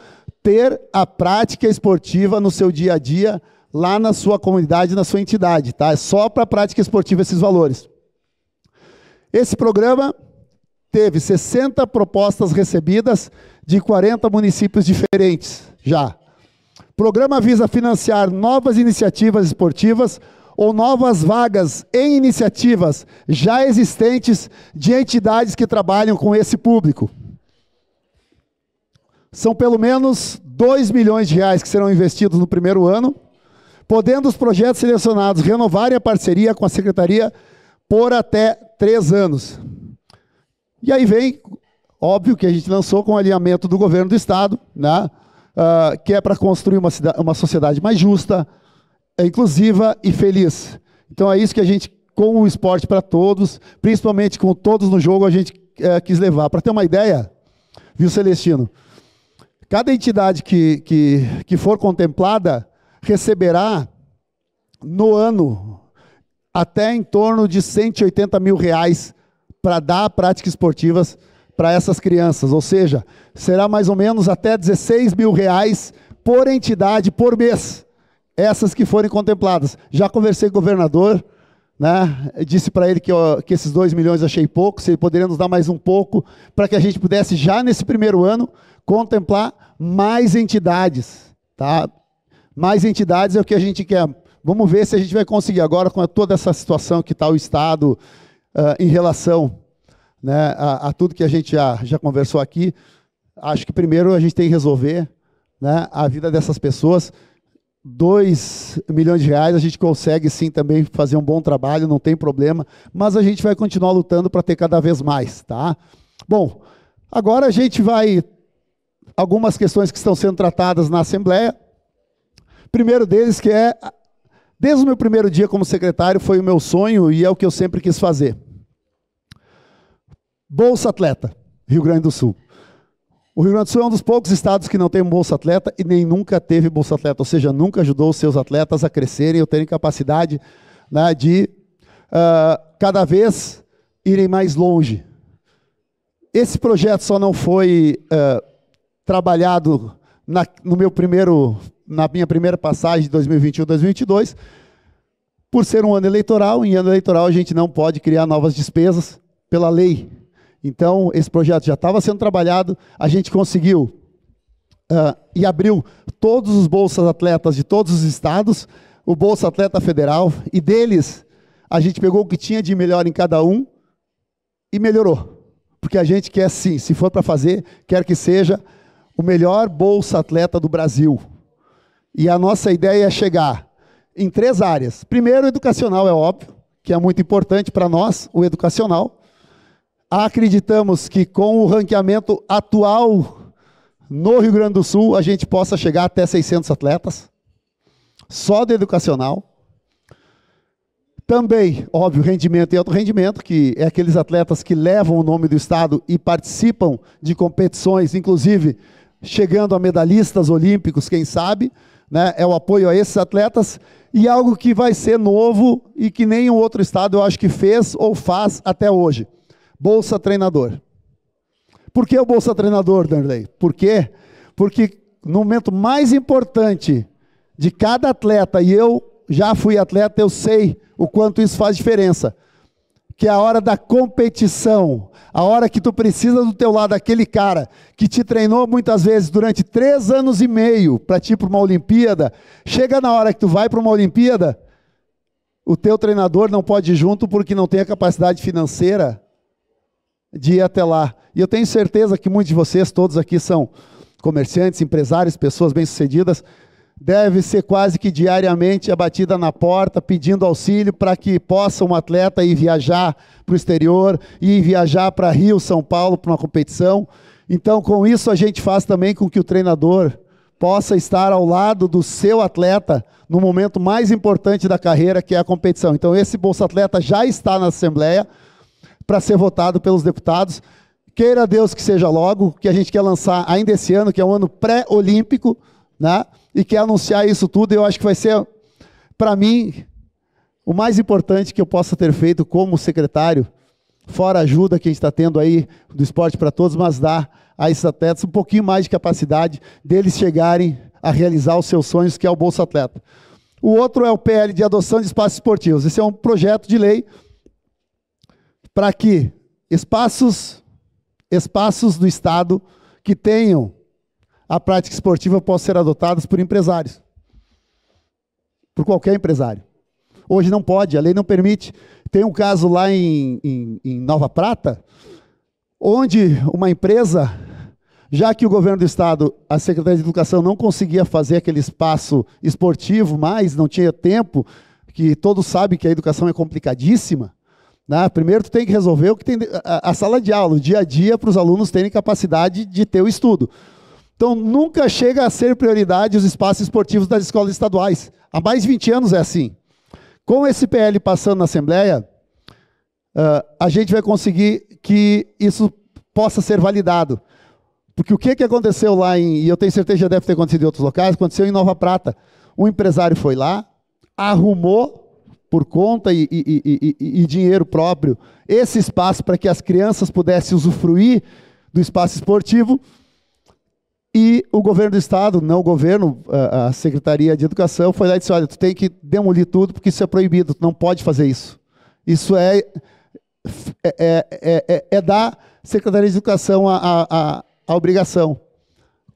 ter a prática esportiva no seu dia a dia, lá na sua comunidade, na sua entidade, tá? É só para a prática esportiva esses valores. Esse programa teve 60 propostas recebidas de 40 municípios diferentes já. O programa visa financiar novas iniciativas esportivas ou novas vagas em iniciativas já existentes de entidades que trabalham com esse público. São pelo menos 2 milhões de reais que serão investidos no primeiro ano, podendo os projetos selecionados renovarem a parceria com a Secretaria por até 3 anos. E aí vem, óbvio que a gente lançou com o alinhamento do governo do Estado, né, que é para construir uma sociedade mais justa, inclusiva e feliz. Então é isso que a gente, com o esporte para todos, principalmente com Todos no Jogo, a gente quis levar. Para ter uma ideia, viu, Celestino? Cada entidade que for contemplada receberá, no ano, até em torno de R$180 mil para dar práticas esportivas para essas crianças. Ou seja, será mais ou menos até R$16 mil por entidade por mês, essas que forem contempladas. Já conversei com o governador, né? Disse para ele que esses 2 milhões achei pouco, se ele poderia nos dar mais um pouco, para que a gente pudesse, já nesse primeiro ano, contemplar mais entidades. Tá? Mais entidades é o que a gente quer. Vamos ver se a gente vai conseguir agora, com toda essa situação que está o Estado em relação, né, a tudo que a gente já conversou aqui. Acho que primeiro a gente tem que resolver, né, a vida dessas pessoas. 2 milhões de reais, a gente consegue sim também fazer um bom trabalho, não tem problema, mas a gente vai continuar lutando para ter cada vez mais, tá? Bom, agora a gente vai, algumas questões que estão sendo tratadas na Assembleia. Primeiro deles que é, desde o meu primeiro dia como secretário, foi o meu sonho e é o que eu sempre quis fazer. Bolsa Atleta, Rio Grande do Sul. O Rio Grande do Sul é um dos poucos estados que não tem um Bolsa Atleta e nem nunca teve Bolsa Atleta, ou seja, nunca ajudou os seus atletas a crescerem ou terem capacidade, né, de cada vez irem mais longe. Esse projeto só não foi trabalhado na minha primeira passagem de 2021-2022, por ser um ano eleitoral. Em ano eleitoral a gente não pode criar novas despesas pela lei. Então, esse projeto já estava sendo trabalhado, a gente conseguiu e abriu todos os Bolsas Atletas de todos os estados, o Bolsa Atleta Federal, e deles a gente pegou o que tinha de melhor em cada um e melhorou. Porque a gente quer sim, se for para fazer, quer que seja o melhor Bolsa Atleta do Brasil. E a nossa ideia é chegar em 3 áreas. Primeiro, o educacional, é óbvio, que é muito importante para nós, o educacional. Acreditamos que com o ranqueamento atual no Rio Grande do Sul, a gente possa chegar até 600 atletas, só de educacional. Também, óbvio, rendimento e alto rendimento, que é aqueles atletas que levam o nome do estado e participam de competições, inclusive chegando a medalhistas olímpicos, quem sabe, né? É o apoio a esses atletas. E algo que vai ser novo e que nenhum outro estado eu acho que fez ou faz até hoje. Bolsa Treinador. Por que o Bolsa Treinador, Darley? Por quê? Porque no momento mais importante de cada atleta, e eu já fui atleta, eu sei o quanto isso faz diferença, que é a hora da competição, a hora que tu precisa do teu lado, aquele cara que te treinou muitas vezes durante 3 anos e meio para ti para uma Olimpíada, chega na hora que tu vai para uma Olimpíada, o teu treinador não pode ir junto porque não tem a capacidade financeira de ir até lá. E eu tenho certeza que muitos de vocês, todos aqui são comerciantes, empresários, pessoas bem-sucedidas, deve ser quase que diariamente a batida na porta, pedindo auxílio para que possa um atleta ir viajar para o exterior, ir viajar para Rio, São Paulo, para uma competição. Então, com isso, a gente faz também com que o treinador possa estar ao lado do seu atleta no momento mais importante da carreira, que é a competição. Então, esse Bolsa Atleta já está na Assembleia, para ser votado pelos deputados. Queira Deus que seja logo, que a gente quer lançar ainda esse ano, que é um ano pré-olímpico, né? E quer anunciar isso tudo. Eu acho que vai ser, para mim, o mais importante que eu possa ter feito como secretário, fora a ajuda que a gente está tendo aí do Esporte para Todos, mas dar a esses atletas um pouquinho mais de capacidade deles chegarem a realizar os seus sonhos, que é o Bolsa Atleta. O outro é o PL de adoção de espaços esportivos. Esse é um projeto de lei para que espaços do Estado que tenham a prática esportiva possam ser adotados por empresários. Por qualquer empresário. Hoje não pode, a lei não permite. Tem um caso lá em Nova Prata, onde uma empresa, já que o governo do Estado, a Secretaria de Educação não conseguia fazer aquele espaço esportivo mais, não tinha tempo, que todos sabem que a educação é complicadíssima, né? Primeiro tu tem que resolver o que tem a sala de aula, o dia a dia, para os alunos terem capacidade de ter o estudo. Então nunca chega a ser prioridade os espaços esportivos das escolas estaduais. Há mais de 20 anos é assim. Com esse PL passando na Assembleia, a gente vai conseguir que isso possa ser validado. Porque o que aconteceu lá e eu tenho certeza que já deve ter acontecido em outros locais, aconteceu em Nova Prata. Um empresário foi lá, arrumou por conta e dinheiro próprio esse espaço para que as crianças pudessem usufruir do espaço esportivo, e o governo do estado, não o governo, a Secretaria de Educação, foi lá e disse, olha, tu tem que demolir tudo porque isso é proibido, tu não pode fazer isso. Isso é dar Secretaria de Educação a obrigação.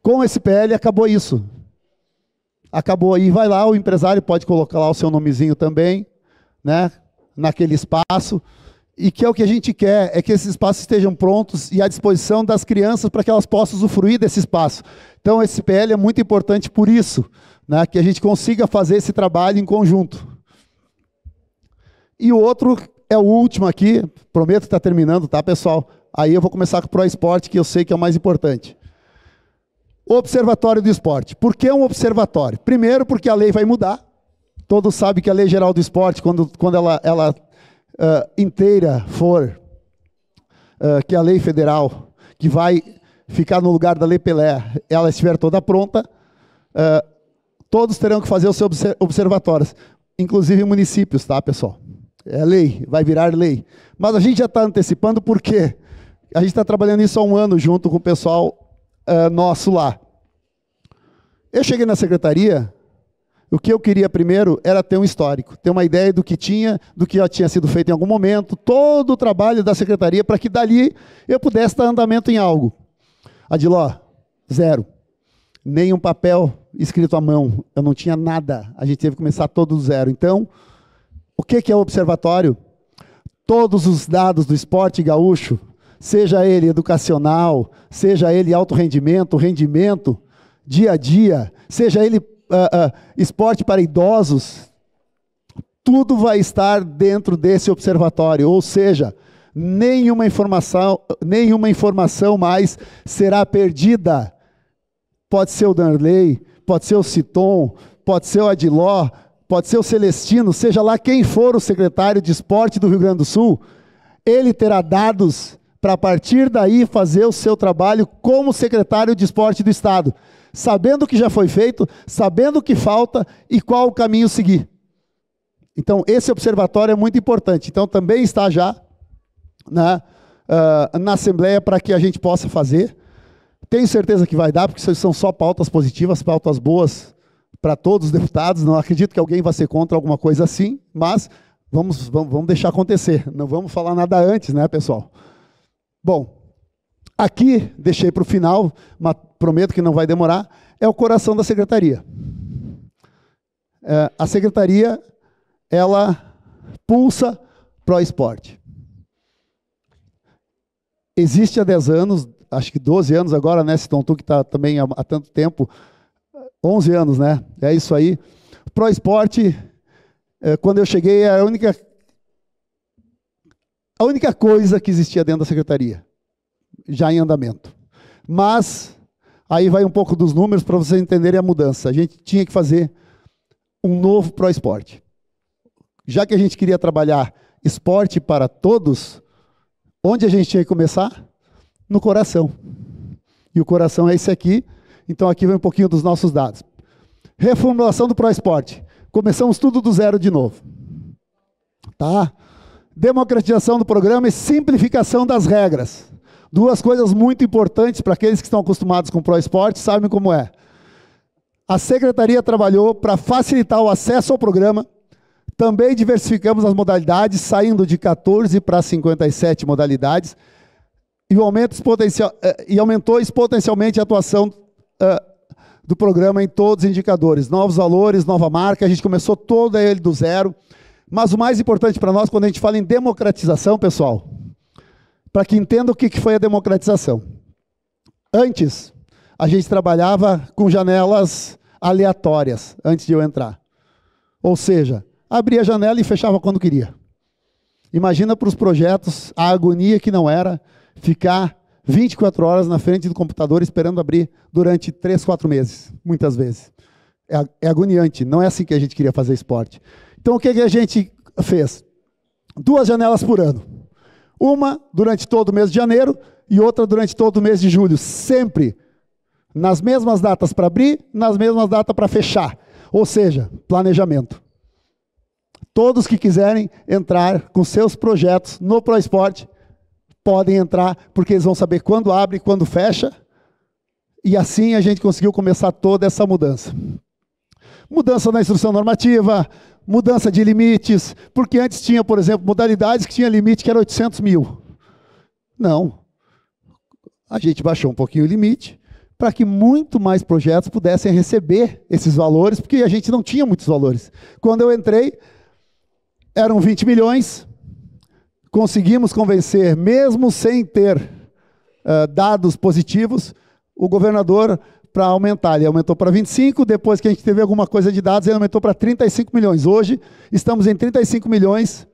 Com esse PL acabou isso. Acabou. E vai lá, o empresário pode colocar lá o seu nomezinho também, né, naquele espaço, e que é o que a gente quer, é que esses espaços estejam prontos e à disposição das crianças para que elas possam usufruir desse espaço. Então esse PL é muito importante por isso, né, que a gente consiga fazer esse trabalho em conjunto. E o outro é o último aqui, prometo que está terminando, tá, pessoal? Aí eu vou começar com o Pro Esporte, que eu sei que é o mais importante. O Observatório do Esporte. Por que um observatório? Primeiro, porque a lei vai mudar. Todos sabem que a Lei Geral do Esporte, quando ela inteira for, que a lei federal, que vai ficar no lugar da Lei Pelé, ela estiver toda pronta, todos terão que fazer os seus observatórios, inclusive municípios, tá, pessoal? É lei, vai virar lei. Mas a gente já está antecipando porque a gente está trabalhando isso há um ano junto com o pessoal nosso lá. Eu cheguei na secretaria, o que eu queria primeiro era ter um histórico, ter uma ideia do que já tinha sido feito em algum momento, todo o trabalho da secretaria, para que dali eu pudesse dar andamento em algo. Adiló, zero. Nem um papel escrito à mão, eu não tinha nada, a gente teve que começar todo do zero. Então, o que é o observatório? Todos os dados do esporte gaúcho, seja ele educacional, seja ele alto rendimento, rendimento, dia a dia, seja ele esporte para idosos, tudo vai estar dentro desse observatório, ou seja, nenhuma informação mais será perdida. Pode ser o Danley, pode ser o Citon, pode ser o Adiló, pode ser o Celestino, seja lá quem for o secretário de esporte do Rio Grande do Sul, ele terá dados para a partir daí fazer o seu trabalho como secretário de esporte do estado, sabendo o que já foi feito, sabendo o que falta e qual o caminho seguir. Então, esse observatório é muito importante. Então, também está já na Assembleia para que a gente possa fazer. Tenho certeza que vai dar, porque isso são só pautas positivas, pautas boas para todos os deputados. Não acredito que alguém vá ser contra alguma coisa assim, mas vamos deixar acontecer. Não vamos falar nada antes, né, pessoal? Bom, aqui, deixei para o final, mas prometo que não vai demorar, é o coração da secretaria. A secretaria, ela pulsa Pro Esporte. Existe há 10 anos, acho que 12 anos agora, né, Citon, tu que está também há tanto tempo, 11 anos, né? É isso aí. Pro Esporte, quando eu cheguei, era a única coisa que existia dentro da secretaria, já em andamento. Mas, aí vai um pouco dos números para vocês entenderem a mudança. A gente tinha que fazer um novo Pro Esporte. Já que a gente queria trabalhar esporte para todos, onde a gente tinha que começar? No coração. E o coração é esse aqui. Então aqui vem um pouquinho dos nossos dados. Reformulação do Pro Esporte. Começamos tudo do zero de novo. Tá? Democratização do programa e simplificação das regras. Duas coisas muito importantes para aqueles que estão acostumados com o Pro Esporte, sabem como é. A secretaria trabalhou para facilitar o acesso ao programa. Também diversificamos as modalidades, saindo de 14 para 57 modalidades, e aumentou exponencialmente a atuação do programa em todos os indicadores. Novos valores, nova marca, a gente começou todo ele do zero. Mas o mais importante para nós, quando a gente fala em democratização, pessoal, para que entenda o que foi a democratização. Antes, a gente trabalhava com janelas aleatórias, antes de eu entrar. Ou seja, abria a janela e fechava quando queria. Imagina para os projetos a agonia que não era ficar 24 horas na frente do computador esperando abrir durante 3, 4 meses, muitas vezes. É agoniante, não é assim que a gente queria fazer esporte. Então o que a gente fez? 2 janelas por ano. Uma durante todo o mês de janeiro e outra durante todo o mês de julho, sempre Nas mesmas datas para abrir, nas mesmas datas para fechar. Ou seja, planejamento. Todos que quiserem entrar com seus projetos no ProEsport, podem entrar, porque eles vão saber quando abre e quando fecha. E assim a gente conseguiu começar toda essa mudança. Mudança na instrução normativa, mudança de limites, porque antes tinha, por exemplo, modalidades que tinha limite que era 800 mil. Não. A gente baixou um pouquinho o limite para que muito mais projetos pudessem receber esses valores, porque a gente não tinha muitos valores. Quando eu entrei, eram 20 milhões, conseguimos convencer, mesmo sem ter dados positivos, o governador para aumentar. Ele aumentou para 25, depois que a gente teve alguma coisa de dados, ele aumentou para 35 milhões. Hoje, estamos em 35 milhões,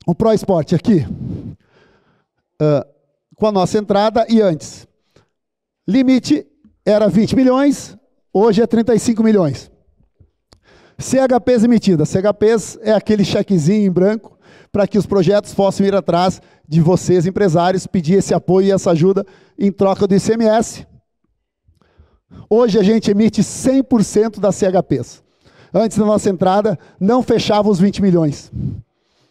o ProEsport aqui, com a nossa entrada e antes. Limite era 20 milhões, hoje é 35 milhões. CHPs emitidas. CHPs é aquele chequezinho em branco para que os projetos possam ir atrás de vocês, empresários, pedir esse apoio e essa ajuda em troca do ICMS. Hoje a gente emite 100% das CHPs. Antes da nossa entrada, não fechava os 20 milhões.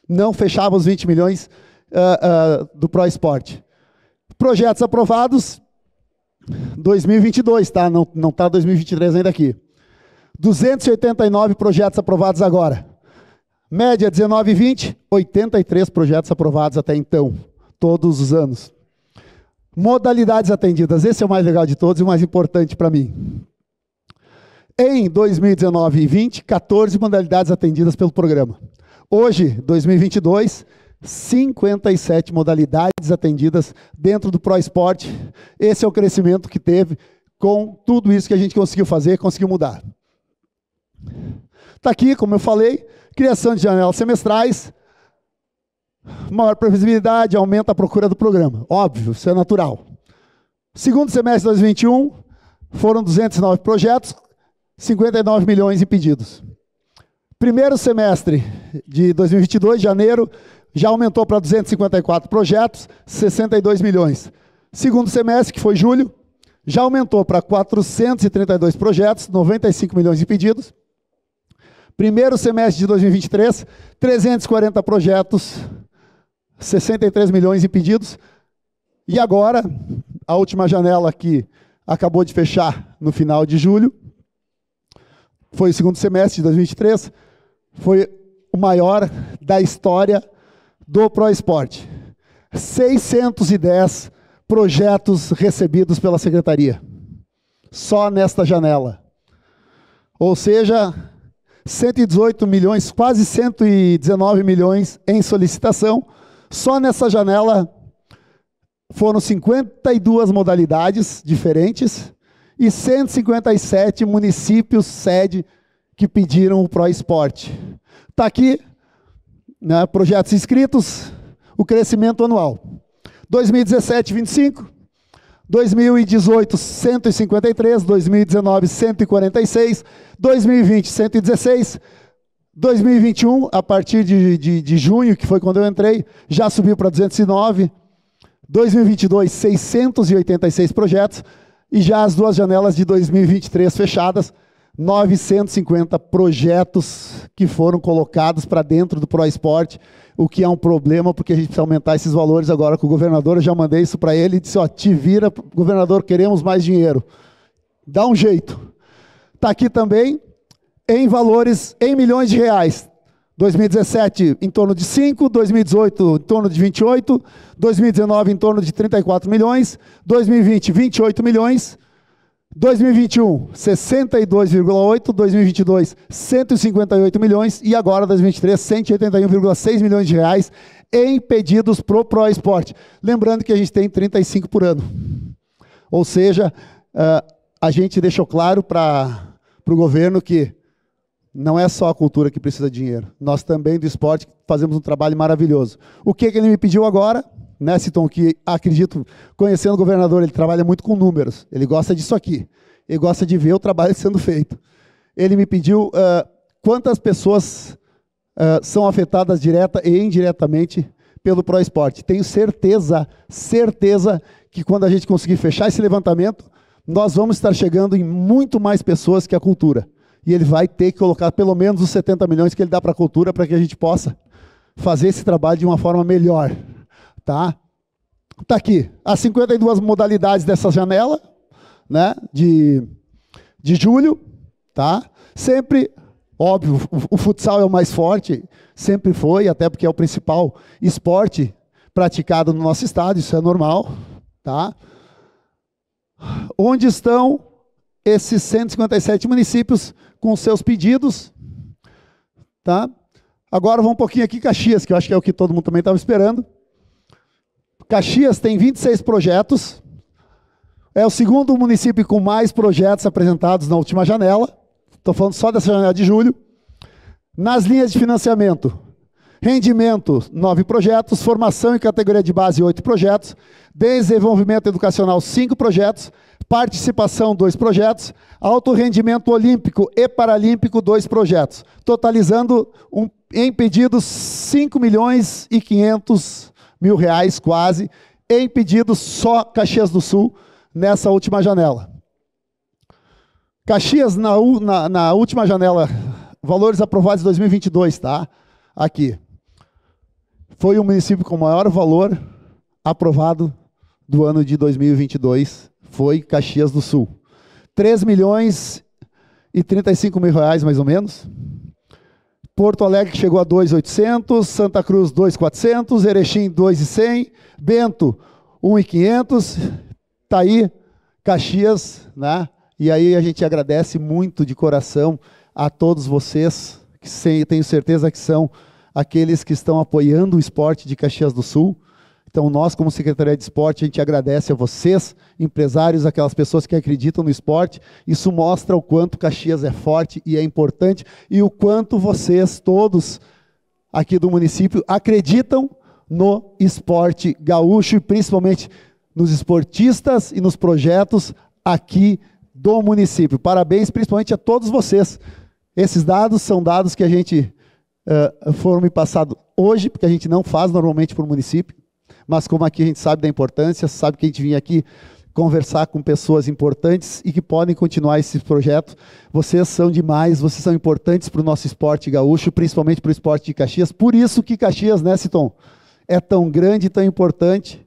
Não fechava os 20 milhões do ProEsport. Projetos aprovados, 2022, tá? Não está 2023 ainda aqui. 289 projetos aprovados agora. Média 19 e 20, 83 projetos aprovados até então, todos os anos. Modalidades atendidas, esse é o mais legal de todos e o mais importante para mim. Em 2019 e 20, 14 modalidades atendidas pelo programa. Hoje, 2022, 57 modalidades atendidas dentro do ProEsport. Esse é o crescimento que teve com tudo isso que a gente conseguiu fazer, conseguiu mudar. Está aqui, como eu falei, criação de janelas semestrais, maior previsibilidade, aumenta a procura do programa. Óbvio, isso é natural. Segundo semestre de 2021, foram 209 projetos, 59 milhões em pedidos. Primeiro semestre de 2022, janeiro, já aumentou para 254 projetos, 62 milhões. Segundo semestre, que foi julho, já aumentou para 432 projetos, 95 milhões em pedidos. Primeiro semestre de 2023, 340 projetos, 63 milhões em pedidos. E agora, a última janela que acabou de fechar no final de julho, foi o segundo semestre de 2023, foi o maior da história do ProEsport. 610 projetos recebidos pela Secretaria, só nesta janela. Ou seja, 118 milhões, quase 119 milhões em solicitação. Só nessa janela foram 52 modalidades diferentes e 157 municípios sede que pediram o ProEsport. Está aqui, né, projetos inscritos, o crescimento anual. 2017, 25. 2018, 153. 2019, 146. 2020, 116. 2021, a partir de junho, que foi quando eu entrei, já subiu para 209. 2022, 686 projetos. E já as duas janelas de 2023 fechadas, 950 projetos que foram colocados para dentro do ProEsport, o que é um problema, porque a gente precisa aumentar esses valores agora com o governador. Eu já mandei isso para ele e disse, ó, te vira, governador, queremos mais dinheiro. Dá um jeito. Está aqui também, em valores, em milhões de reais. 2017, em torno de 5, 2018, em torno de 28, 2019, em torno de 34 milhões, 2020, 28 milhões, 2021, 62,8, 2022, 158 milhões e agora, 2023, 181,6 milhões de reais em pedidos para o ProEsport. Lembrando que a gente tem 35 por ano. Ou seja, a gente deixou claro para o governo que não é só a cultura que precisa de dinheiro. Nós também, do esporte, fazemos um trabalho maravilhoso. O que ele me pediu agora, né, Citon, que acredito, conhecendo o governador, ele trabalha muito com números. Ele gosta disso aqui. Ele gosta de ver o trabalho sendo feito. Ele me pediu quantas pessoas são afetadas direta e indiretamente pelo ProEsport. Tenho certeza que quando a gente conseguir fechar esse levantamento, nós vamos estar chegando em muito mais pessoas que a cultura. E ele vai ter que colocar pelo menos os 70 milhões que ele dá para a cultura para que a gente possa fazer esse trabalho de uma forma melhor. Tá? Tá aqui, as 52 modalidades dessa janela, né, de julho. Tá? Sempre, óbvio, o futsal é o mais forte, sempre foi, até porque é o principal esporte praticado no nosso estado, isso é normal. Tá? Onde estão esses 157 municípios com seus pedidos? Tá? Agora vamos um pouquinho aqui Caxias, que eu acho que é o que todo mundo também estava esperando. Caxias tem 26 projetos, é o segundo município com mais projetos apresentados na última janela, estou falando só dessa janela de julho. Nas linhas de financiamento, rendimento, 9 projetos, formação e categoria de base, 8 projetos, desenvolvimento educacional, 5 projetos, participação, 2 projetos, alto rendimento olímpico e paralímpico, 2 projetos, totalizando em pedidos 5.500.000 reais quase, em pedidos só Caxias do Sul, nessa última janela. Caxias, na última janela, valores aprovados em 2022, tá? Aqui. Foi o município com maior valor aprovado do ano de 2022, foi Caxias do Sul. 3.035.000 reais, mais ou menos. Porto Alegre chegou a 2.800, Santa Cruz 2.400, Erechim 2.100, Bento 1.500, tá aí Caxias, né? E aí a gente agradece muito de coração a todos vocês, que tenho certeza que são aqueles que estão apoiando o esporte de Caxias do Sul. Então nós, como Secretaria de Esporte, a gente agradece a vocês, empresários, aquelas pessoas que acreditam no esporte. Isso mostra o quanto Caxias é forte e é importante e o quanto vocês todos aqui do município acreditam no esporte gaúcho e principalmente nos esportistas e nos projetos aqui do município. Parabéns principalmente a todos vocês. Esses dados são dados que a gente foram me passados hoje, porque a gente não faz normalmente para o município. Mas como aqui a gente sabe da importância, sabe que a gente vinha aqui conversar com pessoas importantes e que podem continuar esse projeto. Vocês são demais, vocês são importantes para o nosso esporte gaúcho, principalmente para o esporte de Caxias. Por isso que Caxias, né, Citon, é tão grande e tão importante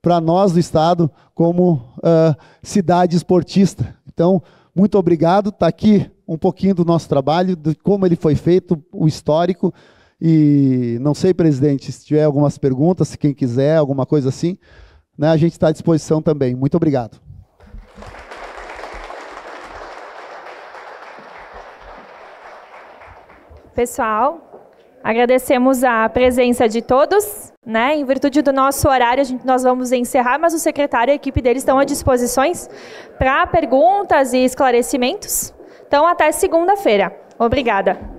para nós do estado como cidade esportista. Então, muito obrigado. Está aqui um pouquinho do nosso trabalho, de como ele foi feito, o histórico. E não sei, presidente, se tiver algumas perguntas, se quem quiser, alguma coisa assim, né, a gente está à disposição também. Muito obrigado. Pessoal, agradecemos a presença de todos, né? Em virtude do nosso horário, nós vamos encerrar, mas o secretário e a equipe dele estão à disposição para perguntas e esclarecimentos. Então, até segunda-feira. Obrigada.